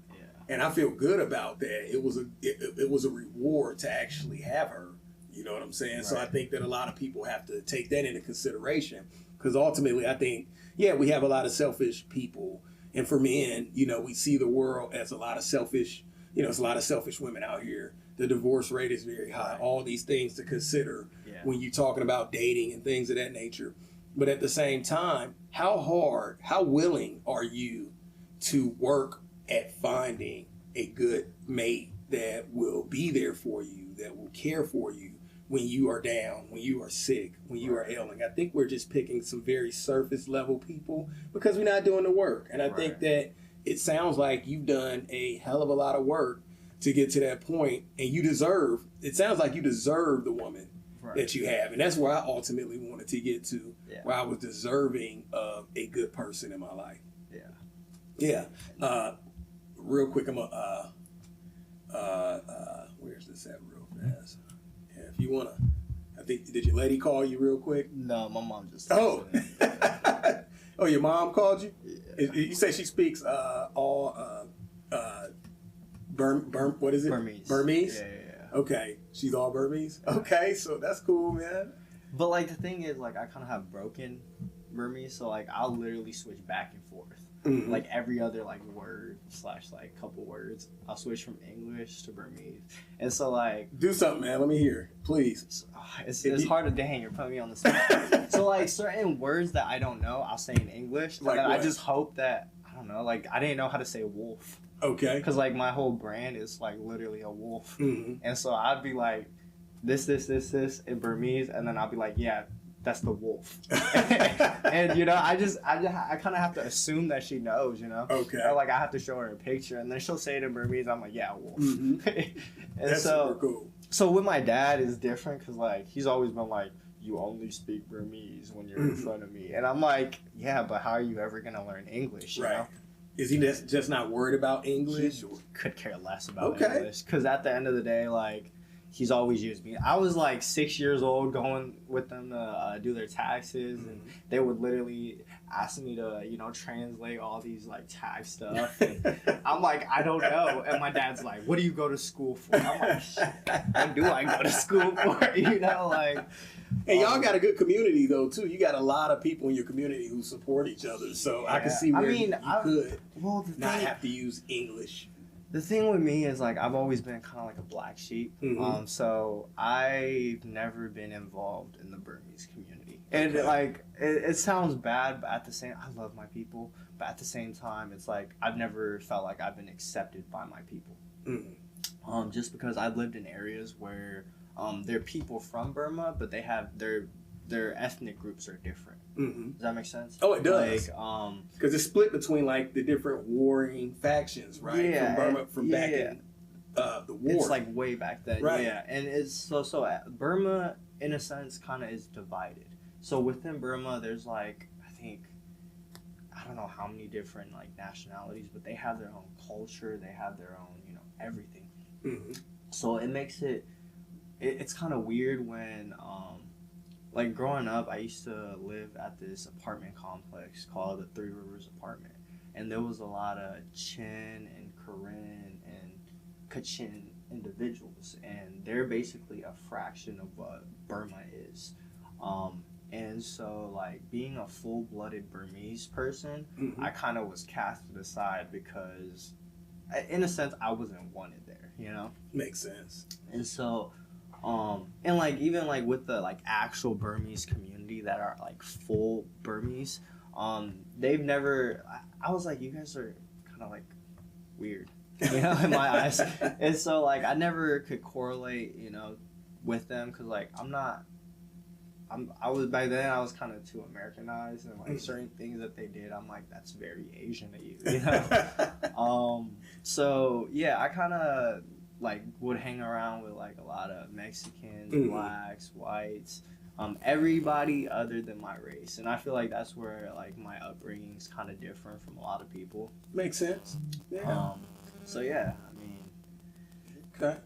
And I feel good about that. It was a reward to actually have her. You know what I'm saying? Right. So I think that a lot of people have to take that into consideration, because ultimately I think, yeah, we have a lot of selfish people. And for men, you know, we see the world as a lot of selfish, you know, it's a lot of selfish women out here. The divorce rate is very high. All these things to consider when you're talking about dating and things of that nature. But at the same time, how willing are you to work at finding a good mate that will be there for you, that will care for you when you are down, when you are sick, when you are ailing? I think we're just picking some very surface level people because we're not doing the work. And I think that it sounds like you've done a hell of a lot of work to get to that point, and it sounds like you deserve the woman that you have. And that's where I ultimately wanted to get to, where I was deserving of a good person in my life. Yeah. Real quick, I'm where's this at real fast? Yeah, if you want to, I think, did your lady call you real quick? No, my mom just. Oh. Oh, your mom called you? Yeah. You say she speaks all what is it? Burmese. Burmese? Yeah. Okay. She's all Burmese? Okay, so that's cool, man. But, like, the thing is, like, I kind of have broken Burmese, so, like, I'll literally switch back and forth. Mm-hmm. Like, every other, like, word / like, couple words, I'll switch from English to Burmese. And so, like... Do something, man. Let me hear. Please. It's hard to dang. You're putting me on the spot. So, like, certain words that I don't know, I'll say in English. Like, I just hope that, I don't know, like, I didn't know how to say wolf. Okay. Because, like, my whole brand is, like, literally a wolf. Mm-hmm. And so I'd be like, this in Burmese, and then I'll be like, yeah, that's the wolf. And, you know, I kind of have to assume that she knows, you know? Okay. Or, like, I have to show her a picture, and then she'll say it in Burmese, I'm like, yeah, wolf. Mm-hmm. And that's so, super cool. So with my dad, it's different, because, like, he's always been like, you only speak Burmese when you're in front of me. And I'm like, yeah, but how are you ever going to learn English, you know? Is he just not worried about English? He could care less about English. Because at the end of the day, like, he's always used me. I was like 6 years old going with them to do their taxes, and they would literally ask me to, you know, translate all these like tax stuff. And I'm like, I don't know. And my dad's like, what do you go to school for? I'm like, what do I go to school for? You know, like. And y'all got a good community though too. You got a lot of people in your community who support each other. So I can see where you could not have to use English. The thing with me is, like, I've always been kind of like a black sheep. Mm-hmm. So I've never been involved in the Burmese community. And, like, it sounds bad, but at the same, I love my people. But at the same time, it's like, I've never felt like I've been accepted by my people. Mm-hmm. Just because I've lived in areas where there are people from Burma, but they have their ethnic groups are different. Mm-hmm. Does that make sense? Oh, it does. Like, because it's split between like the different warring factions, right? Yeah, from Burma, back in the war. It's like way back then, right? Yeah, and it's so Burma, in a sense, kind of is divided. So within Burma, there's like I don't know how many different like nationalities, but they have their own culture, they have their own, you know, everything. Mm-hmm. So it makes it's kind of weird when. Like, growing up, I used to live at this apartment complex called the Three Rivers Apartment. And there was a lot of Chin and Karen and Kachin individuals. And they're basically a fraction of what Burma is. And so, like, being a full-blooded Burmese person, I kind of was casted aside because, in a sense, I wasn't wanted there, you know? Makes sense. And so... and like even like with the like actual Burmese community that are like full Burmese, they've never. I was like, you guys are kind of like weird, you know, in my eyes. And so like I never could correlate, you know, with them because like I was back then I was kind of too Americanized and like certain things that they did I'm like that's very Asian of you know. So yeah, I kind of. Like would hang around with like a lot of Mexicans, blacks, whites, everybody other than my race, and I feel like that's where like my upbringing is kind of different from a lot of people. Makes sense. Yeah. So yeah, I mean. Okay.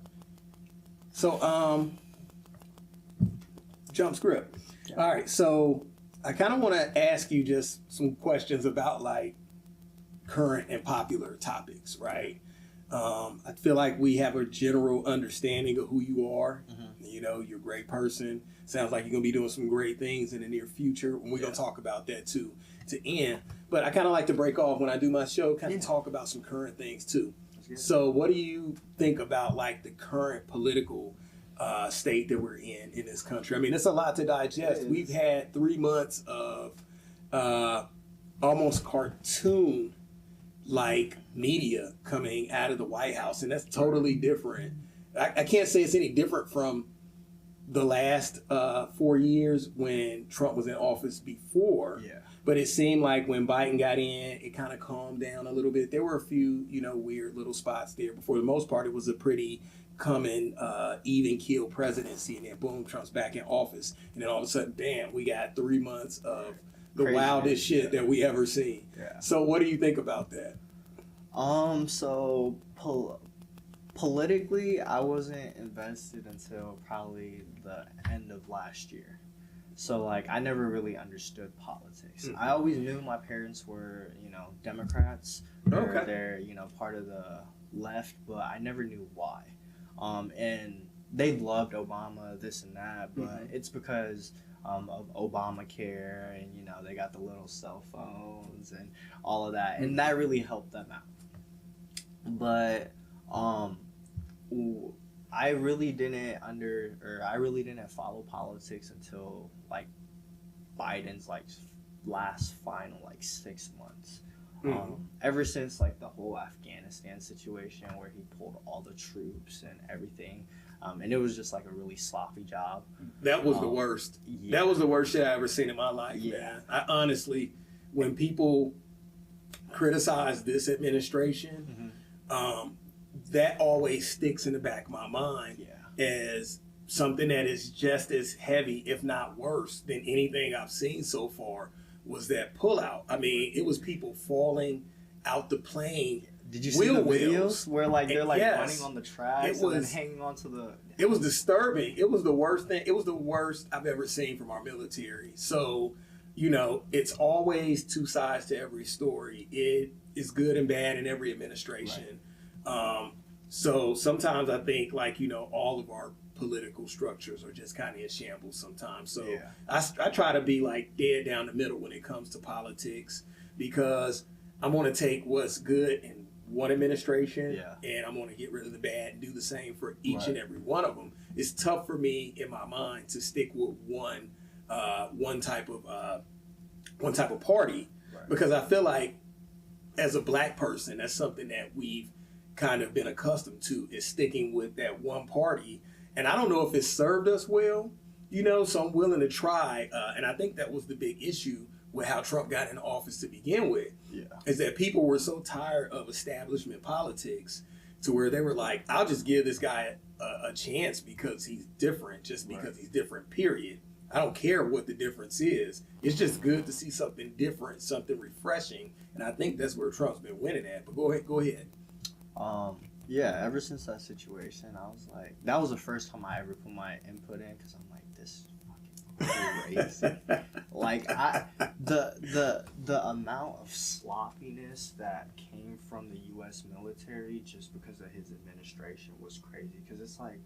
So jump script. Yeah. All right. So I kind of want to ask you just some questions about like current and popular topics, right? I feel like we have a general understanding of who you are. Mm-hmm. You know, you're a great person. Sounds like you're going to be doing some great things in the near future. And we're going to talk about that too to end. But I kind of like to break off when I do my show, kind of talk about some current things too. So what do you think about like the current political state that we're in this country. I mean, it's a lot to digest. We've had 3 months of almost cartoon like media coming out of the White House, and that's totally different. I can't say it's any different from the last 4 years when Trump was in office before. Yeah. But it seemed like when Biden got in, it kind of calmed down a little bit. There were a few, weird little spots there. But for the most part, it was a pretty common, even keel presidency. And then boom, Trump's back in office. And then all of a sudden, bam, we got 3 months of the Crazy, wildest shit that we ever seen. Yeah. So what do you think about that? So politically, I wasn't invested until probably the end of last year. So, like, I never really understood politics. Mm-hmm. I always knew my parents were, Democrats. Okay. They're, part of the left, but I never knew why. And they loved Obama, this and that, but it's because of Obamacare and, they got the little cell phones and all of that. And that really helped them out. But I really didn't follow politics until like Biden's like last final 6 months. Ever since like the whole Afghanistan situation where he pulled all the troops and everything, and it was just like a really sloppy job. That was the worst. Yeah. That was the worst shit I ever seen in my life, man. I honestly, when people criticize this administration, that always sticks in the back of my mind as something that is just as heavy, if not worse, than anything I've seen so far was that pullout. I mean, it was people falling out the plane. Did you see the videos where they're yes, running on the tracks and then hanging onto the... It was disturbing. It was the worst thing. It was the worst I've ever seen from our military. So, it's always two sides to every story. It is good and bad in every administration. Right. So sometimes I think all of our political structures are just kind of in shambles sometimes. So I try to be dead down the middle when it comes to politics because I'm going to take what's good in one administration and I'm going to get rid of the bad and do the same for each and every one of them. It's tough for me in my mind to stick with one type of party because I feel like as a black person, that's something that we've kind of been accustomed to is sticking with that one party. And I don't know if it's served us well, so I'm willing to try. And I think that was the big issue with how Trump got in office to begin with, is that people were so tired of establishment politics to where they were like, I'll just give this guy a chance because he's different, just because he's different, period. I don't care what the difference is. It's just good to see something different, something refreshing. And I think that's where Trump's been winning at. But go ahead. Ever since that situation, I was like, that was the first time I ever put my input in because I'm like, this is fucking crazy. The amount of sloppiness that came from the U.S. military just because of his administration was crazy. Because it's like,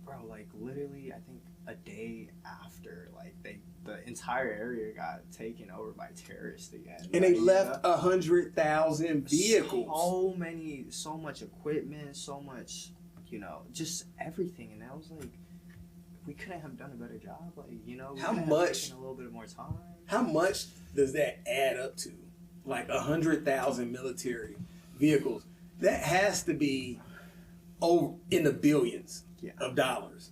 bro, literally, I think a day after, the entire area got taken over by terrorists again. And they left 100,000 vehicles. So much equipment, so much, just everything. And I was like, we couldn't have done a better job. How much? A little bit more time. How much does that add up to? 100,000 military vehicles. That has to be over in the billions of dollars.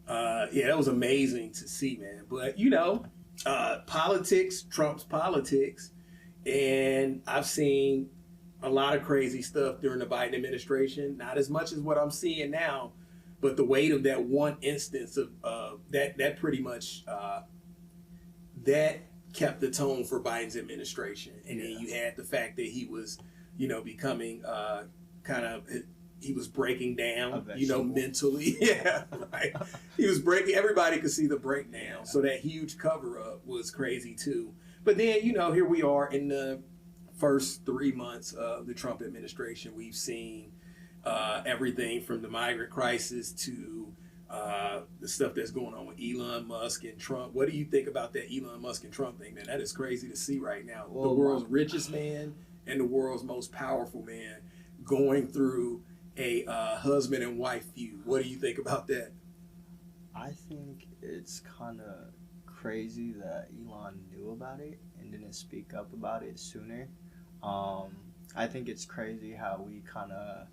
That was amazing to see, man. But politics trumps politics, and I've seen a lot of crazy stuff during the Biden administration. Not as much as what I'm seeing now, but the weight of that one instance of that pretty much that kept the tone for Biden's administration. And then you had the fact that he was, becoming he was breaking down, mentally. Right. He was breaking. Everybody could see the breakdown. So that huge cover up was crazy too. But then, here we are in the first 3 months of the Trump administration. We've seen everything from the migrant crisis to the stuff that's going on with Elon Musk and Trump. What do you think about that Elon Musk and Trump thing, man? That is crazy to see right now. The world's richest man and the world's most powerful man going through a husband and wife feud. What do you think about that? I think it's kind of crazy that Elon knew about it and didn't speak up about it sooner. I think it's crazy how we kind of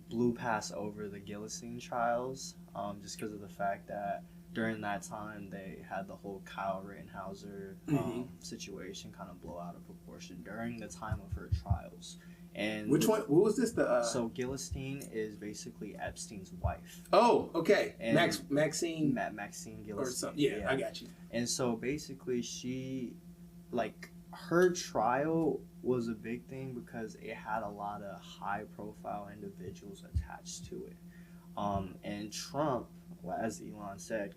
blew past over the Guillotine trials, just because of the fact that during that time they had the whole Kyle Rittenhauser situation kind of blow out of proportion during the time of her trials. And which one? What was this? So Guillotine is basically Epstein's wife. Oh, okay. And Maxine Maxine or Guillotine. something. Yeah, I got you. And so basically, her trial was a big thing because it had a lot of high-profile individuals attached to it. And Trump, as Elon said,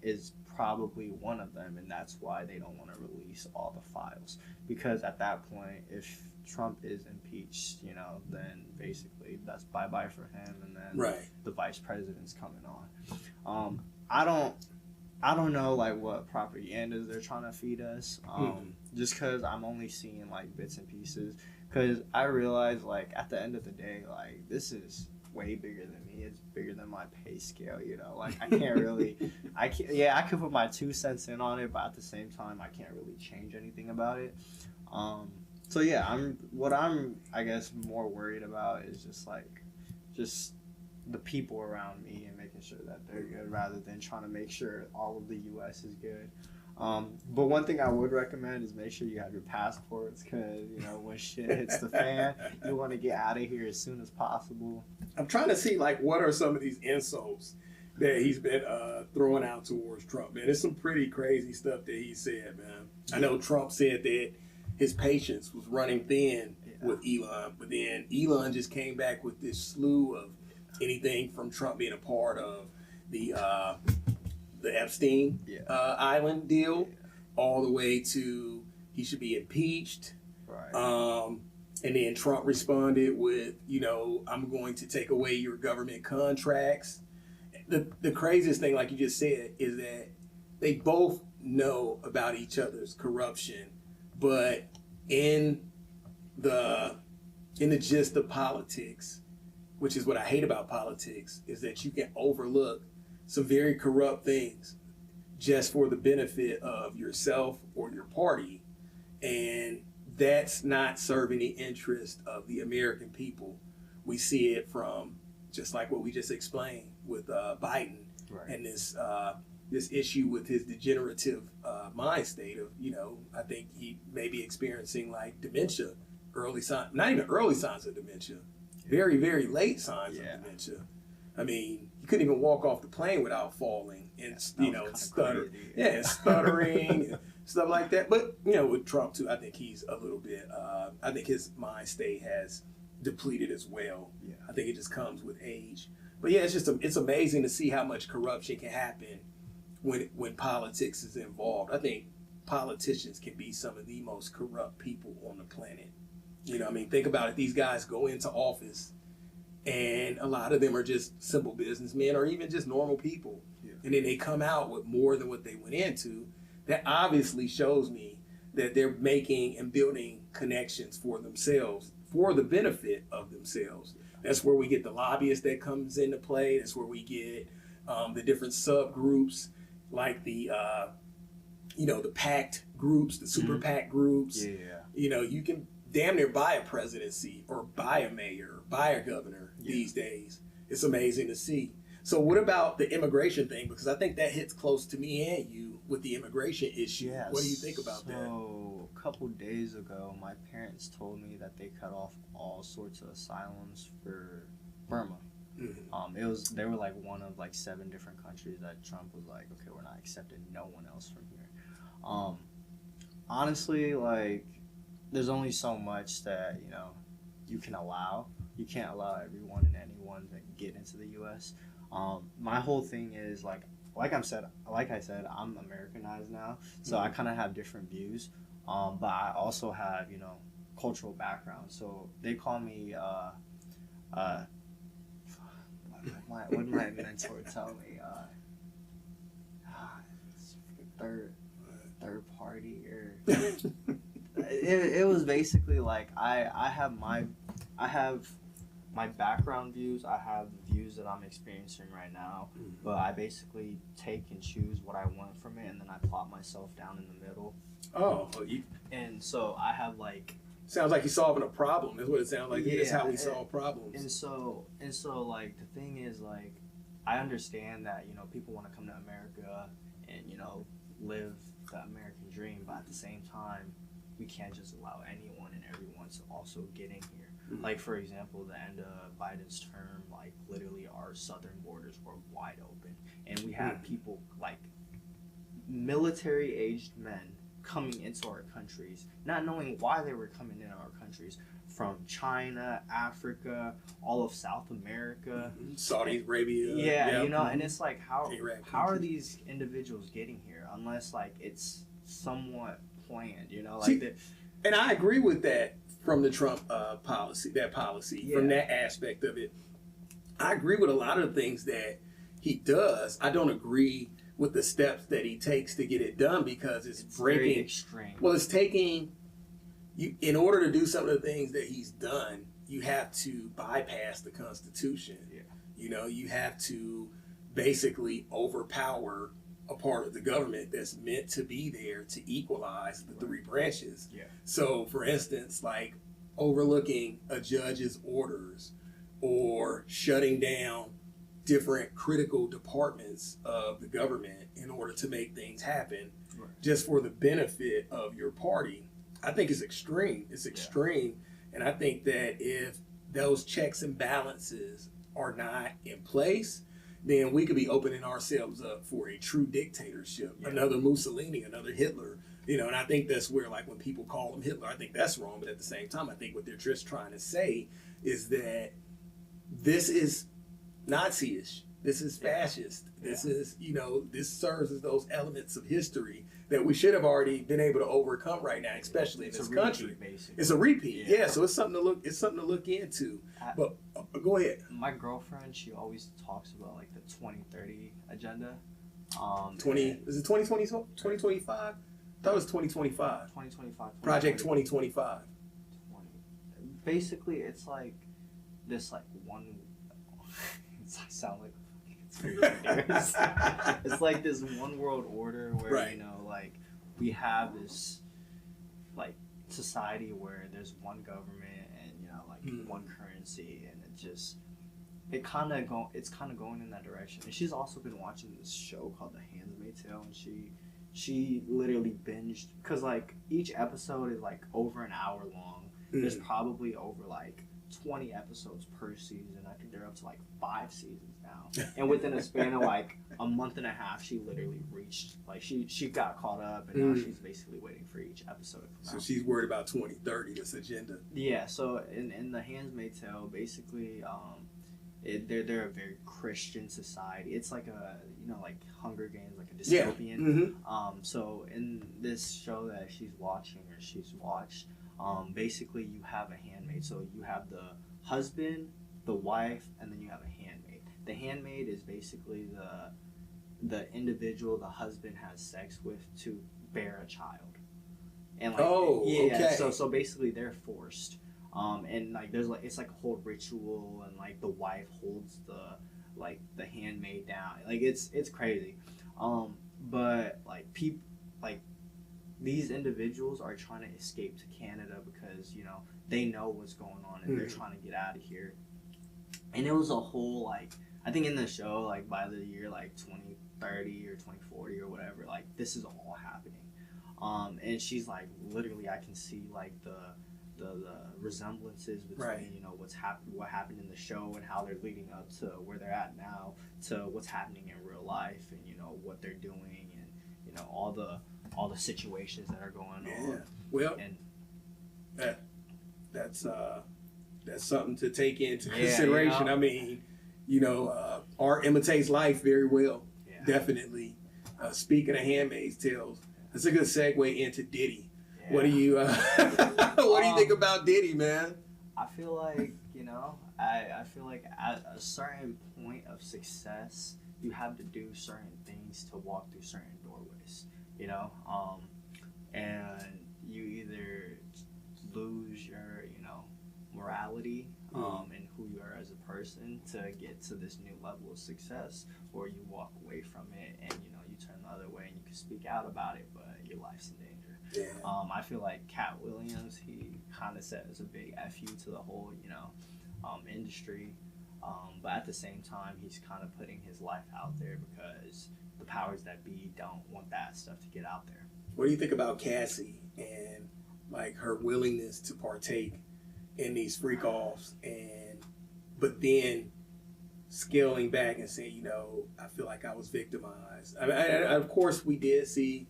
is probably one of them, and that's why they don't want to release all the files. Because at that point, if Trump is impeached, then basically that's bye-bye for him, and then the vice president's coming on. I don't know what propagandas they're trying to feed us. Just because I'm only seeing bits and pieces. Because I realize at the end of the day, this is way bigger than me. It's bigger than my pay scale. I can't really. I could put my 2 cents in on it, but at the same time, I can't really change anything about it. So yeah, I'm I guess more worried about is just the people around me and making sure that they're good rather than trying to make sure all of the U.S. is good. But one thing I would recommend is make sure you have your passports because, when shit hits the fan, you want to get out of here as soon as possible. I'm trying to see, what are some of these insults that he's been throwing out towards Trump, man. There's some pretty crazy stuff that he said, man. I know Trump said that his patience was running thin with Elon, but then Elon just came back with this slew of anything from Trump being a part of the Epstein Island deal, all the way to he should be impeached. Right. And then Trump responded with, I'm going to take away your government contracts. The craziest thing, like you just said, is that they both know about each other's corruption, but in the gist of politics, which is what I hate about politics, is that you can overlook some very corrupt things just for the benefit of yourself or your party. And that's not serving the interest of the American people. We see it from just like what we just explained with Biden and this issue with his degenerative mind state of, I think he may be experiencing dementia, not even early signs of dementia, very, very late signs of dementia. I mean, you couldn't even walk off the plane without falling and, stuttering and stuff like that. But, with Trump too, I think he's a little bit, I think his mind state has depleted as well. Yeah. I think it just comes with age. But yeah, it's amazing to see how much corruption can happen when politics is involved. I think politicians can be some of the most corrupt people on the planet. Think about it. These guys go into office and a lot of them are just simple businessmen or even just normal people. Yeah. And then they come out with more than what they went into. That obviously shows me that they're making and building connections for themselves, for the benefit of themselves. That's where we get the lobbyists that comes into play. That's where we get the different subgroups like the PAC groups, the super PAC groups. Yeah. You can damn near buy a presidency or buy a mayor or buy a governor these days. It's amazing to see. So what about the immigration thing? Because I think that hits close to me and you with the immigration issue. Yes. What do you think about that? So a couple days ago, my parents told me that they cut off all sorts of asylums for Burma. Mm-hmm. They were one of 7 different countries that Trump was like, okay, we're not accepting no one else from here. Honestly, there's only so much that you can allow. You can't allow everyone and anyone to get into the U.S. My whole thing is like I said, I'm Americanized now, so I kind of have different views. But I also have cultural background. So they call me what did my mentor tell me? Third party or it was basically I have my background views, I have the views that I'm experiencing right now, but I basically take and choose what I want from it, and then I plot myself down in the middle. Oh, And so I have like, sounds like you're solving a problem. That's what it sounds like. That's how we solve problems. and so like the thing is like, I understand that, you know, people want to come to America and, you know, live the American dream, but at the same time, we can't just allow anyone and everyone to also get in here. Like, for example, the end of Biden's term, like, literally our southern borders were wide open. And we had people, like, military-aged men coming into our countries, not knowing why they were coming into our countries, from China, Africa, all of South America. Saudi Arabia. Yeah, you know, and it's like, how are countries. these individuals getting here unless, like, it's somewhat planned, you know? Like, See, and I agree with that from the Trump policy, from that aspect of it. I agree with a lot of the things that he does. I don't agree with the steps that he takes to get it done because it's breaking. very extreme. Well, it's taking you in order to do some of the things that he's done. You have to bypass the Constitution. Yeah. You know, you have to basically overpower a part of the government that's meant to be there to equalize the three branches. Yeah. So, for instance, like overlooking a judge's orders or shutting down different critical departments of the government in order to make things happen just for the benefit of your party, I think is extreme. It's extreme. And I think that if those checks and balances are not in place, then we could be opening ourselves up for a true dictatorship, another Mussolini, another Hitler, you know, and I think that's where, like, when people call him Hitler, I think that's wrong, but at the same time, I think what they're just trying to say is that this is Nazi-ish, this is fascist, this is, you know, this serves as those elements of history that we should have already been able to overcome right now, especially in this country. It's a repeat, so it's something to look into. But go ahead. My girlfriend, she always talks about like the 2030 agenda. Is it 2020, 2025? I thought it was 2025. 2025. Project 2025. Basically, it's like this, like one. I sound like it's like this one world order where you know, like, we have this like society where there's one government and, you know, like one currency, and it's kind of going in that direction. And she's also been watching this show called The Handmaid's Tale, and she literally binged, because like each episode is like over an hour long. There's probably over like 20 episodes per season. I think they're up to like 5 seasons now. And within a span of like a month and a half, she literally reached, like, she got caught up, and now she's basically waiting for each episode to come out. So she's worried about 2030, this agenda. Yeah, so in The Handmaid's Tale, basically, they're a very Christian society. It's like a, you know, like Hunger Games, like a dystopian. So in this show that she's watching, or she's watched, basically you have a handmaid. So you have the husband, the wife, and then you have a handmaid. The handmaid is basically the individual the husband has sex with to bear a child. And like, so basically they're forced. And like there's like, it's like a whole ritual, and like the wife holds the handmaid down. Like it's crazy. But like people, like, these individuals are trying to escape to Canada because, you know, they know what's going on, and they're trying to get out of here. And it was a whole, like, I think in the show, like, by the year like 2030 or 2040 or whatever, like, this is all happening. And she's like, literally, I can see like the resemblances between you know what happened in the show and how they're leading up to where they're at now to what's happening in real life, and, you know, what they're doing, and, you know, all the situations that are going on. Well, and that's something to take into consideration. You know? I mean, you know, art imitates life very well. Definitely. Speaking of Handmaid's Tales, that's a good segue into Diddy. What do you what do you think about Diddy, man? I feel like, you know, I feel like at a certain point of success, you have to do certain things to walk through certain doorways, you know, and you either lose your, you know, morality and who you or as a person to get to this new level of success, or you walk away from it and you turn the other way and you can speak out about it, but your life's in danger. Yeah. I feel like Cat Williams, he kind of says a big F you to the whole industry, but at the same time he's kind of putting his life out there because the powers that be don't want that stuff to get out there. What do you think about Cassie and like her willingness to partake in these freak offs, but then scaling back and saying, I feel like I was victimized. I mean, of course we did see,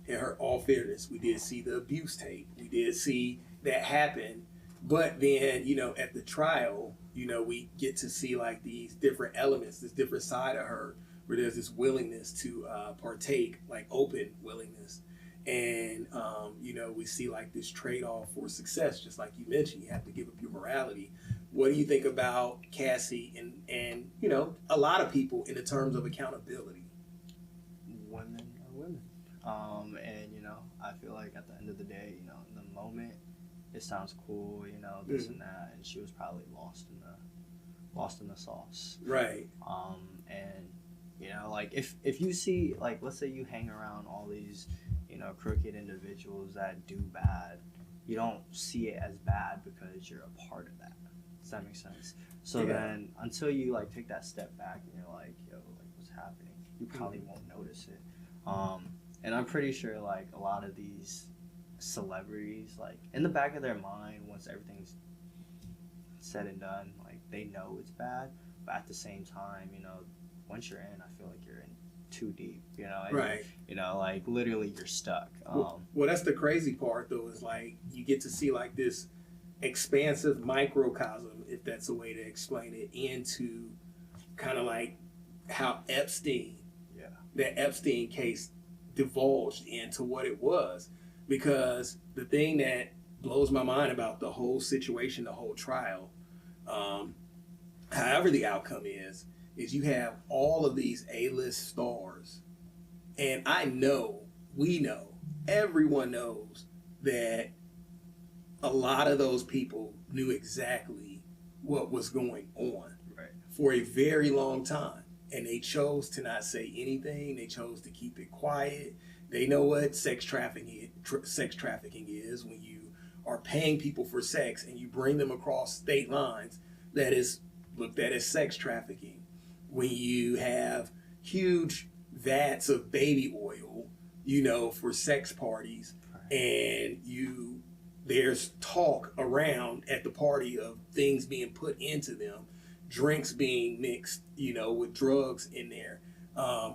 in her all fairness, we did see the abuse tape. We did see that happen. But then, at the trial, we get to see like these different elements, this different side of her, where there's this willingness to partake, like open willingness. And, we see like this trade-off for success, just like you mentioned, you have to give up your morality. What do you think about Cassie and a lot of people in the terms of accountability? Women are women. And, I feel like at the end of the day, in the moment, it sounds cool, this and that, and she was probably lost in the sauce. Right. And, like if you see, like, let's say you hang around all these, crooked individuals that do bad, you don't see it as bad because you're a part of that. Does that make sense? So then until you like take that step back and you're like, yo, like what's happening, you probably won't notice it. And I'm pretty sure like a lot of these celebrities, like in the back of their mind, once everything's said and done, like they know it's bad, but at the same time, once you're in, I feel like you're in too deep, and, right. Like literally you're stuck. Well, that's the crazy part though, is like you get to see like this expansive microcosm, if that's a way to explain it, into kind of like how that Epstein case divulged into what it was. Because the thing that blows my mind about the whole situation, the whole trial, however the outcome is you have all of these A-list stars. And we know, everyone knows that a lot of those people knew exactly what was going on for a very long time. And they chose to not say anything. They chose to keep it quiet. They know what sex trafficking is when you are paying people for sex and you bring them across state lines. That is looked at as sex trafficking. When you have huge vats of baby oil, for sex parties, and there's talk around at the party of things being put into them, drinks being mixed, with drugs in there,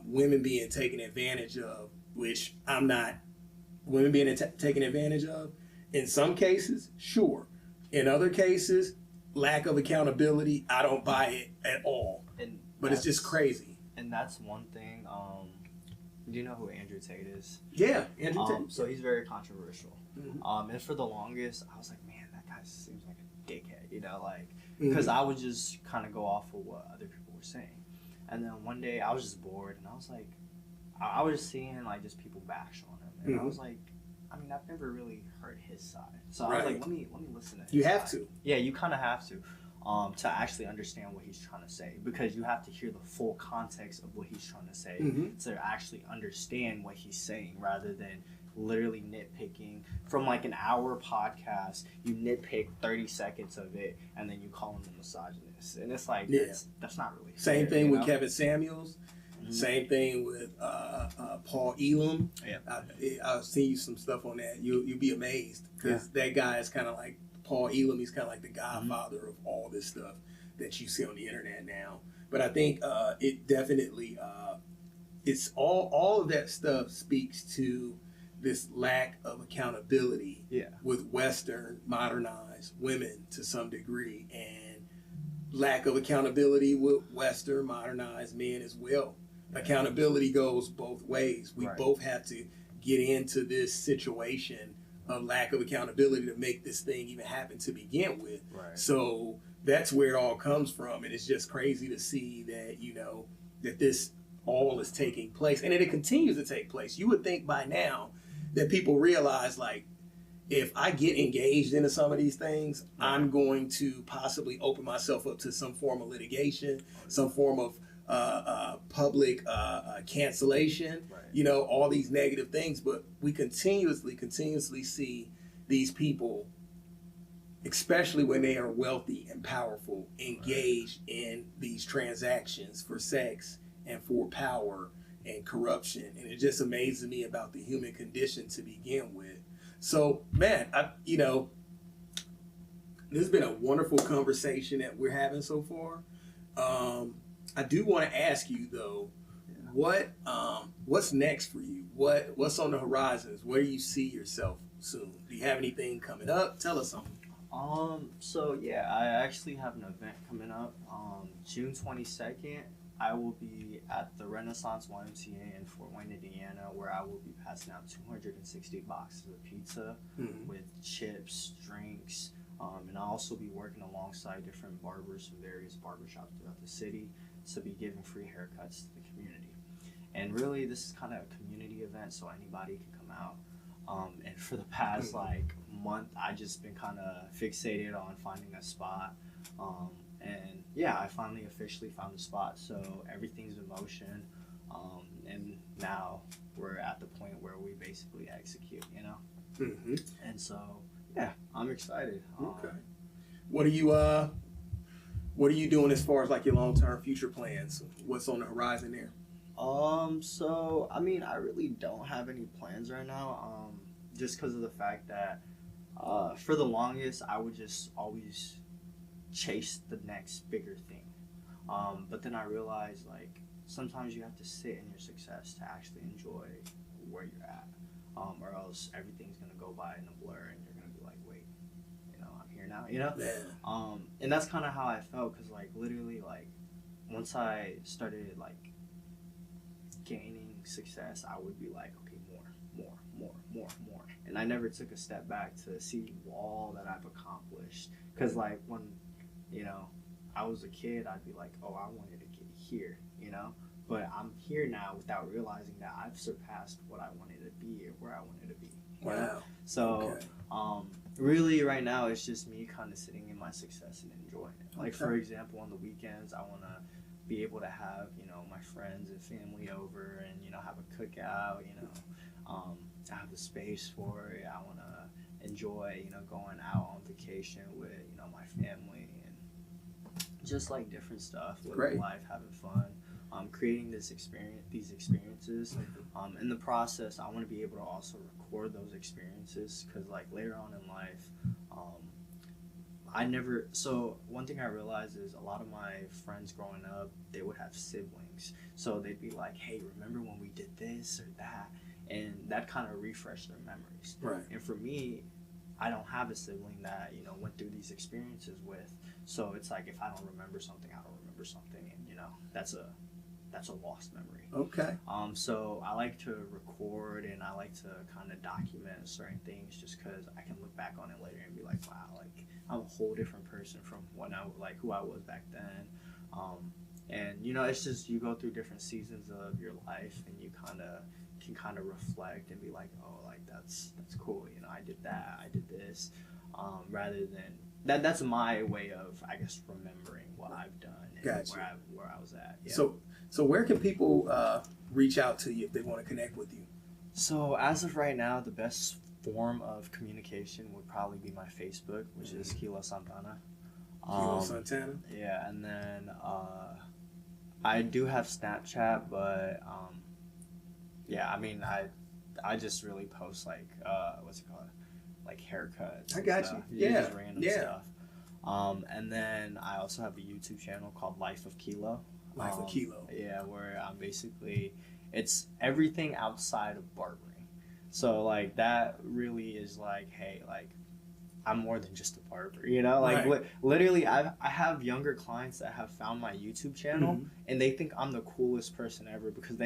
women being taken advantage of, which women being taken advantage of. In some cases, sure. In other cases, lack of accountability, I don't buy it at all. But it's just crazy. And that's one thing. Do you know who Andrew Tate is? Yeah, Andrew Tate. So he's very controversial. Mm-hmm. And for the longest, I was like, man, that guy seems like a dickhead, because I would just kind of go off of what other people were saying. And then one day I was just bored, and I was like, I was seeing like just people bash on him, and I was like, I mean, I've never really heard his side, so I was like, let me listen to his You have side. to. Yeah, you kind of have to actually understand what he's trying to say, because you have to hear the full context of what he's trying to say to actually understand what he's saying, rather than literally nitpicking from like an hour podcast. You nitpick 30 seconds of it, and then you call him a misogynist, and it's like that's not really fair, Same thing with Kevin Samuels. Same thing with Paul Elam. Yeah. I'll send you some stuff on that. You'll be amazed, because that guy is kind of like Paul Elam. He's kind of like the godfather of all this stuff that you see on the internet now. But I think it definitely it's all of that stuff speaks to this lack of accountability with Western modernized women to some degree, and lack of accountability with Western modernized men as well. Accountability goes both ways. We both have to get into this situation of lack of accountability to make this thing even happen to begin with. So that's where it all comes from, and it's just crazy to see that that this all is taking place, and it continues to take place. You would think by now that people realize, like, if I get engaged into some of these things, I'm going to possibly open myself up to some form of litigation, some form of public cancellation, Right. all these negative things. But we continuously see these people, especially when they are wealthy and powerful, engaged in these transactions for sex and for power and corruption. And it just amazes me about the human condition to begin with. So, man, this has been a wonderful conversation that we're having so far. I do want to ask you though, what's next for you? What's on the horizons? Where do you see yourself soon? Do you have anything coming up? Tell us something. So yeah, I actually have an event coming up. June 22nd, I will be at the Renaissance YMCA in Fort Wayne, Indiana, where I will be passing out 260 boxes of pizza with chips, drinks, and I'll also be working alongside different barbers from various barbershops throughout the city to be giving free haircuts to the community. And really, this is kind of a community event, so anybody can come out. And for the past month, I just been kind of fixated on finding a spot. And yeah, I finally officially found a spot, so everything's in motion. And now we're at the point where we basically execute, And so yeah, I'm excited. Okay. What are you doing as far as like your long-term future plans? What's on the horizon there? So I mean, I really don't have any plans right now. Just because of the fact that for the longest, I would just always chase the next bigger thing. But then I realized sometimes you have to sit in your success to actually enjoy where you're at, or else everything's gonna go by in a blur and you're gonna be like, wait, I'm here now, Yeah. And that's kind of how I felt, because literally once I started gaining success, I would be like, okay, more, and I never took a step back to see all that I've accomplished. Because when I was a kid, I'd be like, oh, I wanted to get here, but I'm here now without realizing that I've surpassed what I wanted to be or where I wanted to be. Wow. So really right now it's just me kind of sitting in my success and enjoying it. For example, on the weekends, I want to be able to have my friends and family over and have a cookout. I have the space for it. I want to enjoy going out on vacation with my family and just different stuff, living life, having fun, creating these experiences. In the process, I want to be able to also record those experiences, because later on in life, so one thing I realized is a lot of my friends growing up, they would have siblings. So they'd be like, hey, remember when we did this or that? And that kind of refreshed their memories. Right. And for me, I don't have a sibling that, went through these experiences with. So it's if I don't remember something, I don't remember something. And, that's a lost memory. Okay. So I like to record and I like to kind of document certain things, just because I can look back on it later and be like, wow, I'm a whole different person from when who I was back then. And it's just, you go through different seasons of your life and you can reflect and be like, oh, that's cool. I did that, I did this, rather than that's my way of, I guess, remembering what I've done and Gotcha. where I was at. Yeah. So where can people reach out to you if they want to connect with you? So as of right now, the best form of communication would probably be my Facebook, which is Kilo Santana. Kilo Santana? Yeah, and then I do have Snapchat, but yeah, I mean, I just really post what's it called? Haircuts. I got stuff. you. Yeah. Just random stuff. And then I also have a YouTube channel called Life of Kilo. Life of Kilo. Yeah, where I'm basically, it's everything outside of barbering. So that really is hey, I'm more than just a barber, Right. Literally I have younger clients that have found my YouTube channel and they think I'm the coolest person ever, because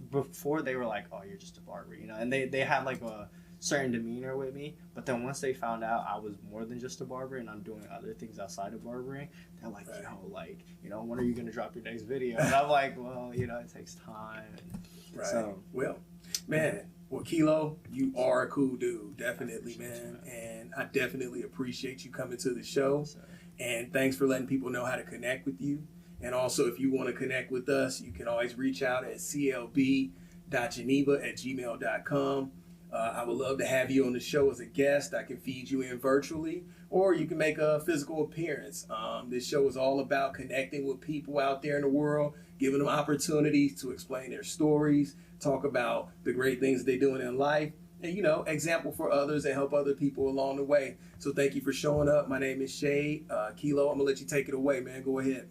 before they were like, oh, you're just a barber, and they have a certain demeanor with me, but then once they found out I was more than just a barber and I'm doing other things outside of barbering, they're like, yo, when are you gonna drop your next video? And I'm like, well, it takes time. And Right. so, Well, man, Well, Kilo, you are a cool dude, definitely, Appreciate man. you, And I definitely appreciate you coming to the show. Yes, sir. And thanks for letting people know how to connect with you. And also, if you want to connect with us, you can always reach out at clb.geneva@gmail.com. I would love to have you on the show as a guest. I can feed you in virtually, or you can make a physical appearance. This show is all about connecting with people out there in the world, giving them opportunities to explain their stories, talk about the great things they're doing in life, and, you know, example for others and help other people along the way. So thank you for showing up. My name is Shade. Kilo, I'm going to let you take it away, man. Go ahead.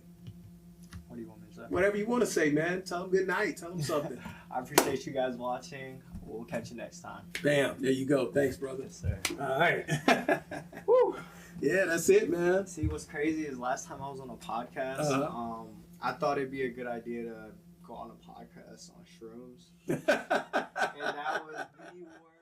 What do you want me to say? Whatever you want to say, man. Tell them good night. Tell them something. I appreciate you guys watching. We'll catch you next time. Bam. There you go. Thanks, brother. Yes, sir. All right. Woo. Yeah, that's it, man. See, what's crazy is last time I was on a podcast, I thought it'd be a good idea to go on a podcast on shrooms. And that was the worst.